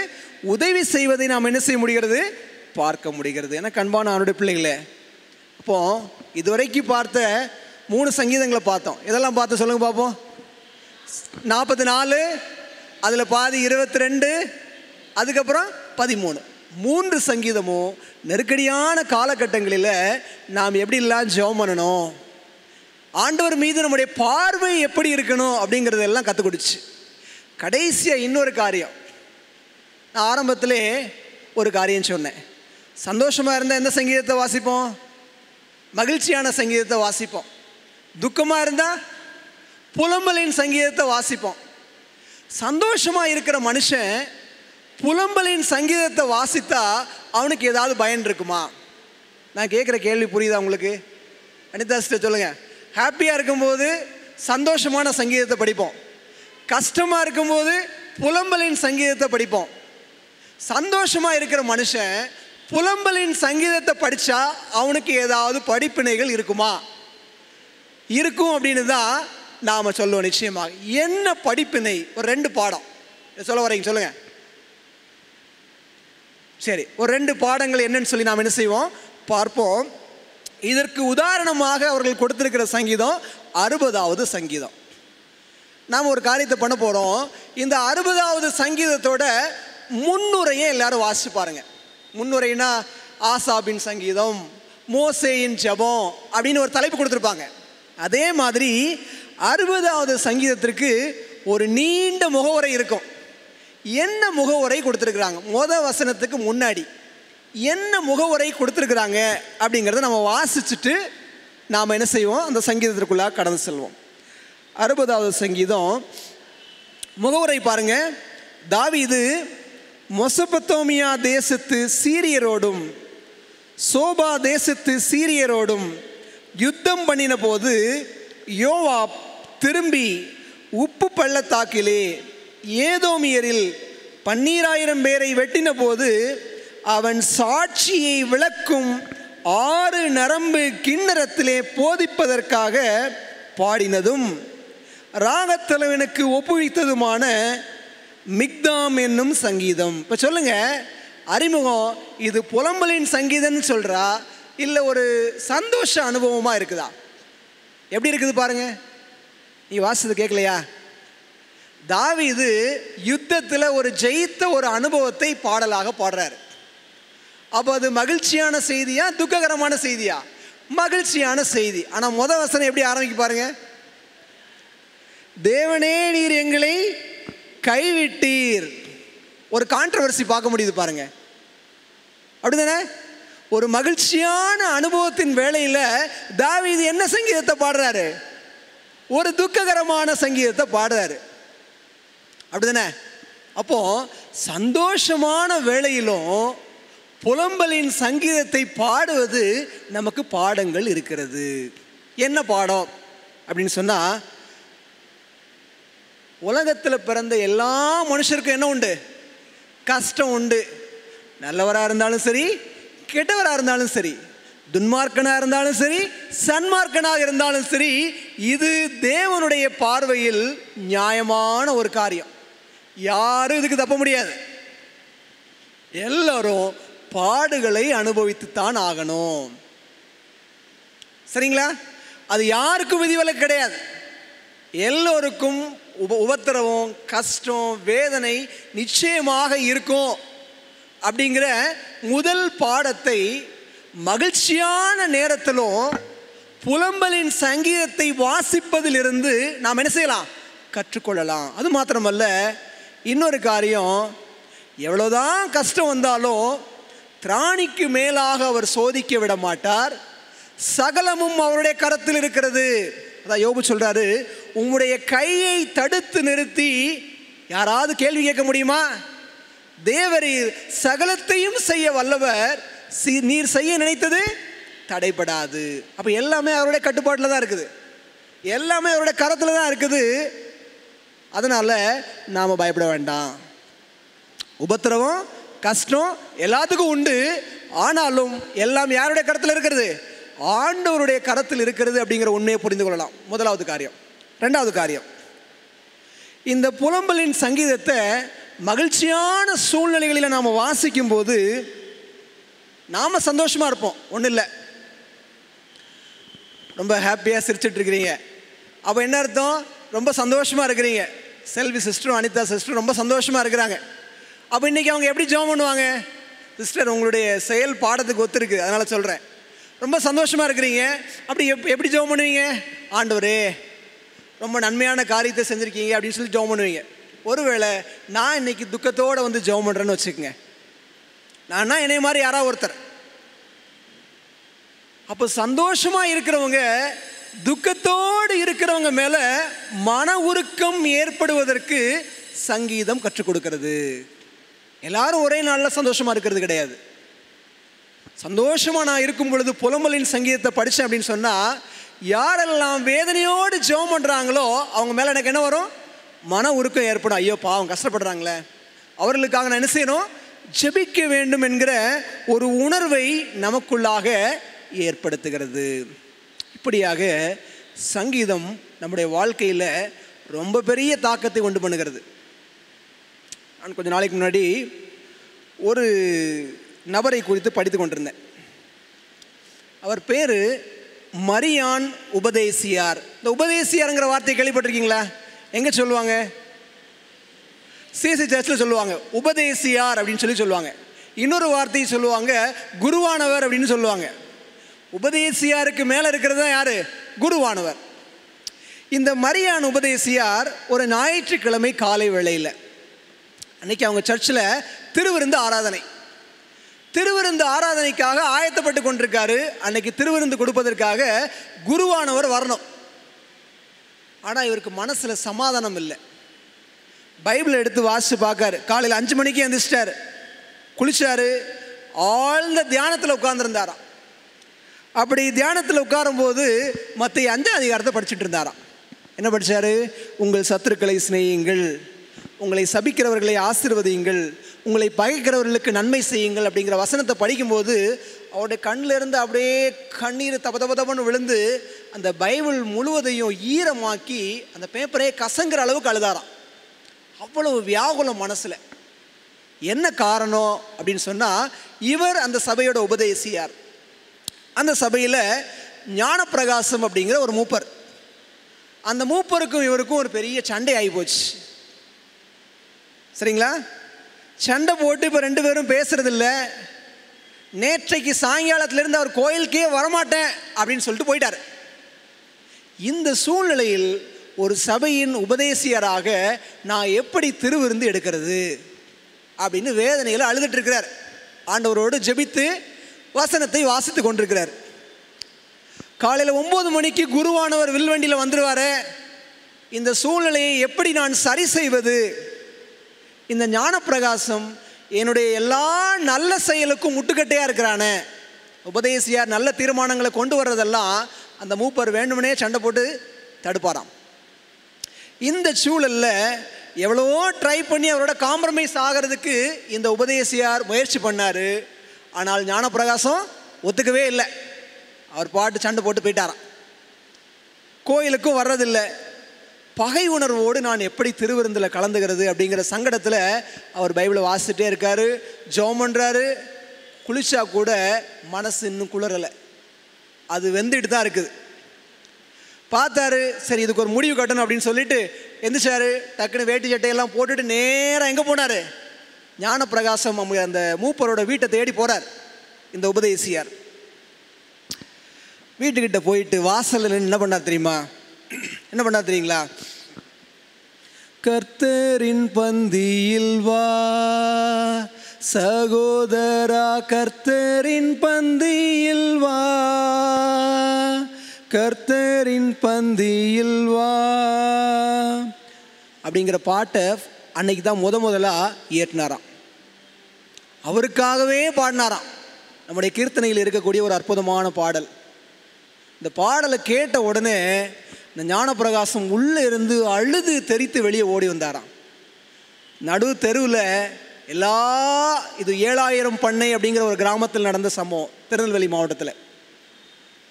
உதவி செய்வதை நாம் என்ன செய்ய முடிகிறது? பார்க்க முடிகிறது. என கண்பான ஆண்டவருடைய பிள்ளைகளே, அப்போ இதுவரைக்கும் பார்த்த 3 சங்கீதங்களை பார்த்தோம். இதெல்லாம் பார்த்து சொல்லுங்க பார்ப்போம். 44, அதில் பாதி 22, அதுக்கப்புறம் 13. 3 சங்கீதமும் நெருக்கடியான காலகட்டங்களில் நாம் எப்படிலாம் ஜெபம் பண்ணணும், ஆண்டவர் மீது நம்முடைய பார்வை எப்படி இருக்கணும் அப்படிங்கிறதெல்லாம் கற்றுக் கொடுச்சு. கடைசியாக இன்னொரு காரியம், நான் ஆரம்பத்திலே ஒரு காரியம் சொன்னேன். சந்தோஷமாக இருந்தால் எந்த சங்கீதத்தை வாசிப்போம்? மகிழ்ச்சியான சங்கீதத்தை வாசிப்போம். துக்கமாக இருந்தால் புலம்பலின் சங்கீதத்தை வாசிப்போம். சந்தோஷமாக இருக்கிற மனுஷன் புலம்பலின் சங்கீதத்தை வாசித்தா அவனுக்கு ஏதாவது பயன் இருக்குமா? நான் கேட்குற கேள்வி புரியுதா உங்களுக்கு? அனிதா சிஸ்டர் சொல்லுங்கள். ஹாப்பியாக இருக்கும்போது சந்தோஷமான சங்கீதத்தை படிப்போம், கஷ்டமாக இருக்கும்போது புலம்பலின் சங்கீதத்தை படிப்போம். சந்தோஷமாக இருக்கிற மனுஷன் புலம்பலின் சங்கீதத்தை படித்தா அவனுக்கு ஏதாவது படிப்பினைகள் இருக்குமா? இருக்கும் அப்படின்னு தான் நாம் சொல்லுவோம். நிச்சயமாக. என்ன படிப்பினை? ஒரு 2 பாடம் சொல்ல வரீங்க, சொல்லுங்கள். சரி, ஒரு 2 பாடங்கள் என்னன்னு சொல்லி நாம் என்ன செய்வோம் பார்ப்போம். இதற்கு உதாரணமாக அவர்கள் கொடுத்திருக்கிற சங்கீதம் 60வது சங்கீதம். நாம் ஒரு காரியத்தை பண்ண போகிறோம். இந்த 60வது சங்கீதத்தோட முன்னுரையை எல்லாரும் வாசிச்சு பாருங்க. முன்னுரைனா ஆசாபின் சங்கீதம், மோசேயின் ஜெபம் அப்படின்னு ஒரு தலைப்பு கொடுத்துருப்பாங்க. அதே மாதிரி 60வது சங்கீதத்திற்கு ஒரு நீண்ட முகவுரை இருக்கும். என்ன முகவுரை கொடுத்துருக்குறாங்க? வசனத்துக்கு முன்னாடி என்ன முகவுரை கொடுத்துருக்குறாங்க அப்படிங்கிறத நம்ம வாசிச்சுட்டு நாம் என்ன செய்வோம், அந்த சங்கீதத்திற்குள்ளாக கடந்து செல்வோம். 60வது சங்கீதம் முகவுரை பாருங்க. தாவீது மெசொப்பொத்தேமியா தேசத்து சீரியரோடும் சோபா தேசத்து சீரியரோடும் யுத்தம் பண்ணின போது யோவாப் திரும்பி உப்பு பள்ளத்தாக்கிலே ஏதோமியரில் 12000 பேரை வெட்டின போது அவன் சாட்சியை விளக்கும் 6 நரம்பு கிண்ணறத்திலே போதிப்பதற்காக பாடினதும் ராகத்தலைவனுக்கு ஒப்புவித்ததுமான மிக்தாம் என்னும் சங்கீதம். இப்போ சொல்லுங்க, அறிமுகம் இது புலம்பலின் சங்கீதம்னு சொல்கிறா இல்லை ஒரு சந்தோஷ அனுபவமாக இருக்குதா? எப்படி இருக்குது பாருங்க. நீ வாசிச்சது கேட்கலையா? தாவீது யுத்தத்தில் ஒரு ஜெயித்த ஒரு அனுபவத்தை பாடலாக பாடுறாரு. அப்போ அது மகிழ்ச்சியான செய்தியா துக்ககரமான செய்தியா? மகிழ்ச்சியான செய்தி. ஆனால் வசனம் எப்படி ஆரம்பிக்க பாருங்க. தேவனே நீர் எங்களை கைவிட்டீர். ஒரு கான்ட்ரவர்சி பார்க்க முடியுது பாருங்க. அப்படிதானே? ஒரு மகிழ்ச்சியான அனுபவத்தின் வேளையில் தாவீது என்ன சங்கீதத்தை பாடுறாரு? ஒரு துக்ககரமான சங்கீதத்தை பாடுறாரு. அப்படிதானே? அப்போ சந்தோஷமான வேளையிலும் புலம்பலின் சங்கீதத்தை பாடுவது நமக்கு பாடங்கள் இருக்கிறது. என்ன பாடம் அப்படின்னு சொன்னா, உலகத்தில் பிறந்த எல்லா மனுஷருக்கும் என்ன உண்டு? கஷ்டம் உண்டு. நல்லவராக இருந்தாலும் சரி, கெட்டவராக இருந்தாலும் சரி, துன்மார்க்கனாக இருந்தாலும் சரி, சன்மார்க்கனாக இருந்தாலும் சரி, இது தேவனுடைய பார்வையில் நியாயமான ஒரு காரியம். யாரும் இதுக்கு தப்ப முடியாது. எல்லாரும் பாடுகளை அனுபவித்துத்தான் ஆகணும். சரிங்களா? அது யாருக்கும் விதிவிலக்கு கிடையாது. எல்லோருக்கும் உபத்திரவம், கஷ்டம், வேதனை நிச்சயமாக இருக்கும். அப்படிங்கிற முதல் பாடத்தை மகிழ்ச்சியான நேரத்திலும் புலம்பலின் சங்கீதத்தை வாசிப்பதிலிருந்து நாம் என்ன செய்யலாம்? கற்றுக்கொள்ளலாம். அது மாத்திரமல்ல, இன்னொரு காரியம், எவ்வளோதான் கஷ்டம் வந்தாலும் திராணிக்கு மேலாக அவர் சோதிக்க விட மாட்டார். சகலமும் அவருடைய கரத்தில் இருக்கிறது. அதான் யோபு சொல்றாரு, உம்முடைய கையை தடுத்து நிறுத்தி யாராவது கேள்வி கேட்க முடியுமா? தேவரீர் சகலத்தையும் செய்ய வல்லவர், நீர் செய்ய நினைத்தது தடைபடாது. அப்போ எல்லாமே அவருடைய கட்டுப்பாட்டில் தான் இருக்குது, எல்லாமே அவருடைய கரத்தில் தான் இருக்குது. அதனால் நாம் பயப்பட வேண்டாம். உபத்திரவம், கஷ்டம் எல்லாத்துக்கும் உண்டு. ஆனாலும் எல்லாம் யாருடைய கரத்தில் இருக்கிறது? ஆண்டவருடைய கரத்தில் இருக்கிறது அப்படிங்கிற உண்மையை புரிந்து கொள்ளலாம். முதலாவது காரியம். ரெண்டாவது காரியம், இந்த புலம்பலின் சங்கீதத்தை மகிழ்ச்சியான சூழ்நிலைகளில் நாம் வாசிக்கும் போது நாம் சந்தோஷமாக இருப்போம். ஒன்றும் இல்லை, ரொம்ப ஹாப்பியாக சிரிச்சிட்டு இருக்கிறீங்க. அப்போ என்ன அர்த்தம்? ரொம்ப சந்தோஷமாக இருக்கிறீங்க. செல்வி சிஸ்டரும் அனிதா சிஸ்டரும் ரொம்ப சந்தோஷமாக இருக்கிறாங்க. அப்போ இன்றைக்கி அவங்க எப்படி ஜெபம் பண்ணுவாங்க? சிஸ்டர், உங்களுடைய செயல் பாடத்துக்கு ஒத்துருக்கு, அதனால் சொல்கிறேன். ரொம்ப சந்தோஷமாக இருக்கிறீங்க. அப்படி எப்படி ஜெபம் பண்ணுவீங்க? ஆண்டவரே ரொம்ப நன்மையான காரியத்தை செஞ்சுருக்கீங்க அப்படின்னு சொல்லி ஜெபம் பண்ணுவீங்க. ஒருவேளை நான் இன்னைக்கு துக்கத்தோடு வந்து ஜெபம் பண்ணுறேன்னு வச்சுக்கோங்க. நான்னா என்னைய மாதிரி யாராவது ஒருத்தர். அப்போ சந்தோஷமாக இருக்கிறவங்க துக்கத்தோடு இருக்கிறவங்க மேலே மன உருக்கம் ஏற்படுவதற்கு சங்கீதம் கற்றுக் கொடுக்கிறது. எல்லாரும் ஒரே நாளில் சந்தோஷமாக இருக்கிறது கிடையாது. சந்தோஷமாக நான் இருக்கும் பொழுது புலம்பலின் சங்கீதத்தை படித்தேன் அப்படின்னு சொன்னால், யாரெல்லாம் வேதனையோடு ஜெபம் பண்ணுறாங்களோ அவங்க மேலே எனக்கு என்ன வரும்? மன உருக்கம் ஏற்படும். ஐயோ பாவம் கஷ்டப்படுறாங்களே, அவர்களுக்காக நான் என்ன செய்யணும்? ஜெபிக்க வேண்டும் என்கிற ஒரு உணர்வை நமக்குள்ளாக ஏற்படுத்துகிறது. இப்படியாக சங்கீதம் நம்முடைய வாழ்க்கையில் ரொம்ப பெரிய தாக்கத்தை உண்டு பண்ணுகிறது. நான் கொஞ்ச நாளைக்கு முன்னாடி ஒரு நபரை குறித்து படித்து கொண்டிருந்தேன். அவர் பேர் மரியான் உபதேசியார். இந்த உபதேசியாருங்கிற வார்த்தையை கேள்விப்பட்டிருக்கீங்களா? எங்கே சொல்லுவாங்க? சிஎஸ்சி சர்ச்சில் சொல்லுவாங்க உபதேசியார் அப்படின்னு சொல்லுவாங்க. இன்னொரு வார்த்தையை சொல்லுவாங்க குருவானவர் அப்படின்னு சொல்லுவாங்க. உபதேசியாருக்கு மேலே இருக்கிறது தான் யார்? குருவானவர். இந்த மரியான் உபதேசியார் ஒரு ஞாயிற்றுக்கிழமை காலை வேளையில், அன்னைக்கு அவங்க சர்ச்சில் திருவிருந்து ஆராதனை. திருவிருந்து ஆராதனைக்காக ஆயத்தப்பட்டு கொண்டிருக்காரு. அன்னைக்கு திருவிருந்து கொடுப்பதற்காக குருவானவர் வரணும். ஆனால் இவருக்கு மனசில் சமாதானம் இல்லை. பைபிளை எடுத்து வாசித்து பார்க்காரு. காலையில் 5 மணிக்கு எழுந்திரிச்சிட்டாரு, குளிச்சாரு, ஆழ்ந்த தியானத்தில் உட்கார்ந்துருந்தாராம். அப்படி தியானத்தில் உட்காரும்போது மத்திய 5ஆம் அதிகாரத்தை படிச்சுட்டு இருந்தாராம். என்ன படித்தார்? உங்கள் சத்துருக்களை சிநேகியுங்கள், உங்களை சபிக்கிறவர்களை ஆசீர்வதியுங்கள், உங்களை பகைக்கிறவர்களுக்கு நன்மை செய்யுங்கள் அப்படிங்கிற வசனத்தை படிக்கும்போது அவருடைய கண்ணில் இருந்து அப்படியே கண்ணீர் தபதபதபன்னு விழுந்து அந்த பைபிள் முழுவதையும் ஈரமாக்கி அந்த பேப்பரே கசங்கிற அளவுக்கு அழுதாராம். அவ்வளவு வியாகுலம் மனசில். என்ன காரணம் அப்படின்னு சொன்னால், இவர் அந்த சபையோட உபதேசியார். அந்த சபையில் ஞானப்பிரகாசம் அப்படிங்கிற ஒரு மூப்பர். அந்த மூப்பருக்கும் இவருக்கும் ஒரு பெரிய சண்டை ஆகி போச்சு. சரிங்களா? சண்டை போட்டு இப்போ 2 பேரும் பேசுறதில்ல. நேற்றைக்கு சாயங்காலத்திலிருந்து அவர் கோயிலுக்கே வரமாட்டேன் அப்படின்னு சொல்லிட்டு போயிட்டார். இந்த சூழ்நிலையில் ஒரு சபையின் உபதேசியராக நான் எப்படி திருவிருந்து எடுக்கிறது அப்படின்னு வேதனையில் அழுதுட்டு இருக்கிறார். ஆண்டவரோடு ஜெபித்து வசனத்தை வாசித்து கொண்டிருக்கிறார். காலையில் 9 மணிக்கு குருவானவர் வில்வண்டியில் வந்துடுவார். இந்த சூழ்நிலையை எப்படி நான் சரி செய்வது? இந்த ஞானப்பிரகாசம் என்னுடைய எல்லா நல்ல செயலுக்கும் முட்டுக்கட்டையாக இருக்கிறானே. உபதேசியார் நல்ல தீர்மானங்களை கொண்டு வர்றதெல்லாம் அந்த மூப்பர் வேண்டுமனே சண்டை போட்டு தடுப்பாராம். இந்த சூழலில் எவ்வளவோ ட்ரை பண்ணி அவரோட காம்ப்ரமைஸ் ஆகிறதுக்கு இந்த உபதேசியார் முயற்சி பண்ணார். ஆனால் ஞானப்பிரகாசம் ஒத்துக்கவே இல்லை. அவர் பாட்டு சண்டை போட்டு போயிட்டாராம். கோயிலுக்கும் வர்றதில்லை. பகை உணர்வோடு நான் எப்படி திருவிருந்தில் கலந்துகிறது அப்படிங்கிற சங்கடத்தில் அவர் பைபிளை வாசிச்சுட்டே இருக்கார், ஜெபம் பண்ணுறாரு. குளிச்சா கூட மனசு இன்னும் குளிரலை, அது வெந்துட்டு தான் இருக்குது. பார்த்தாரு, சரி இதுக்கு ஒரு முடிவு கட்டணும் அப்படின்னு சொல்லிட்டு எந்திரிச்சாரு. டக்குன்னு வேட்டி சட்டையெல்லாம் போட்டுட்டு நேராக எங்கே போனார்? ஞானப்பிரகாசம் அந்த மூப்பரோட வீட்டை தேடி போகிறார். இந்த உபதேசியார் வீட்டுக்கிட்ட போயிட்டு வாசலில் என்ன பண்ணார் தெரியுமா? என்ன பண்ணார் தெரியுங்களா? கர்த்தரின் பந்தியில் வா சகோதரா, கர்த்தரின் பந்தியில் வா, கர்த்தரின் பந்தியில் வா அப்படிங்கிற பாட்டை அன்னைக்கு தான் முதலாக இயற்றினாராம். அவருக்காகவே பாடினாராம். நம்முடைய கீர்த்தனையில் இருக்கக்கூடிய ஒரு அற்புதமான பாடல். இந்த பாடலை கேட்ட உடனே இந்த ஞானப்பிரகாசம் உள்ளே இருந்து அழுது தெரித்து வெளியே ஓடி வந்தாராம். நடு தெருவில் இது 7000 பண்ணை அப்படிங்கிற ஒரு கிராமத்தில் நடந்த சம்பவம், திருநெல்வேலி மாவட்டத்தில்.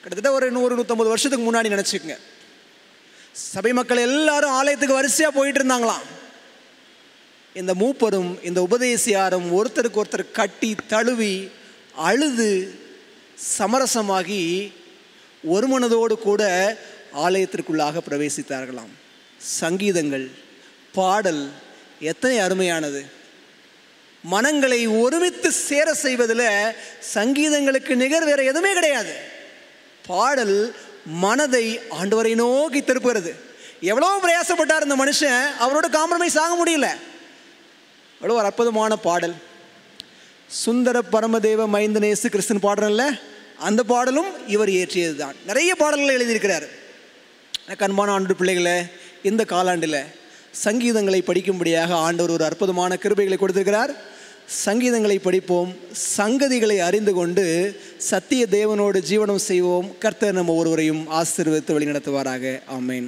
கிட்டத்தட்ட ஒரு 100-150 வருஷத்துக்கு முன்னாடி நினச்சிக்கங்க. சபை மக்கள் எல்லாரும் ஆலயத்துக்கு வரிசையாக போயிட்டு இருந்தாங்களாம். இந்த மூப்பரும் இந்த உபதேசியாரும் ஒருத்தருக்கு ஒருத்தர் கட்டி தழுவி அழுது சமரசமாகி ஒரு மனதோடு கூட ஆலயத்திற்குள்ளாக பிரவேசித்தார்களாம். சங்கீதங்கள், பாடல் எத்தனை அருமையானது! மனங்களை ஒருமித்து சேர செய்வதில் சங்கீதங்களுக்கு நிகர் வேற எதுவுமே கிடையாது. பாடல் மனதை ஆண்டவரை நோக்கி திருப்புகிறது. எவ்வளோ பிரயாசப்பட்டார் இந்த மனுஷன், அவரோட காம்ப்ரமைஸ் ஆக முடியல. எவ்வளோ ஒரு அற்புதமான பாடல். சுந்தர பரமதேவ மைந்தனேசு கிறிஸ்தன் பாடுறல்ல, அந்த பாடலும் இவர் இயற்றியது தான். நிறைய பாடல்களை எழுதியிருக்கிறார். அன்பான ஆண்டு பிள்ளைகளை, இந்த காலாண்டில் சங்கீதங்களை படிக்கும்படியாக ஆண்டவர் ஒரு அற்புதமான கிருபைகளை கொடுத்திருக்கிறார். சங்கீதங்களை படிப்போம், சங்கதிகளை அறிந்து கொண்டு சத்திய தேவனோடு ஜீவனம் செய்வோம். கர்த்தர் நம்ம ஒருவரையும் ஆசீர்வதித்து வழி நடத்துவாராக. ஆமென்.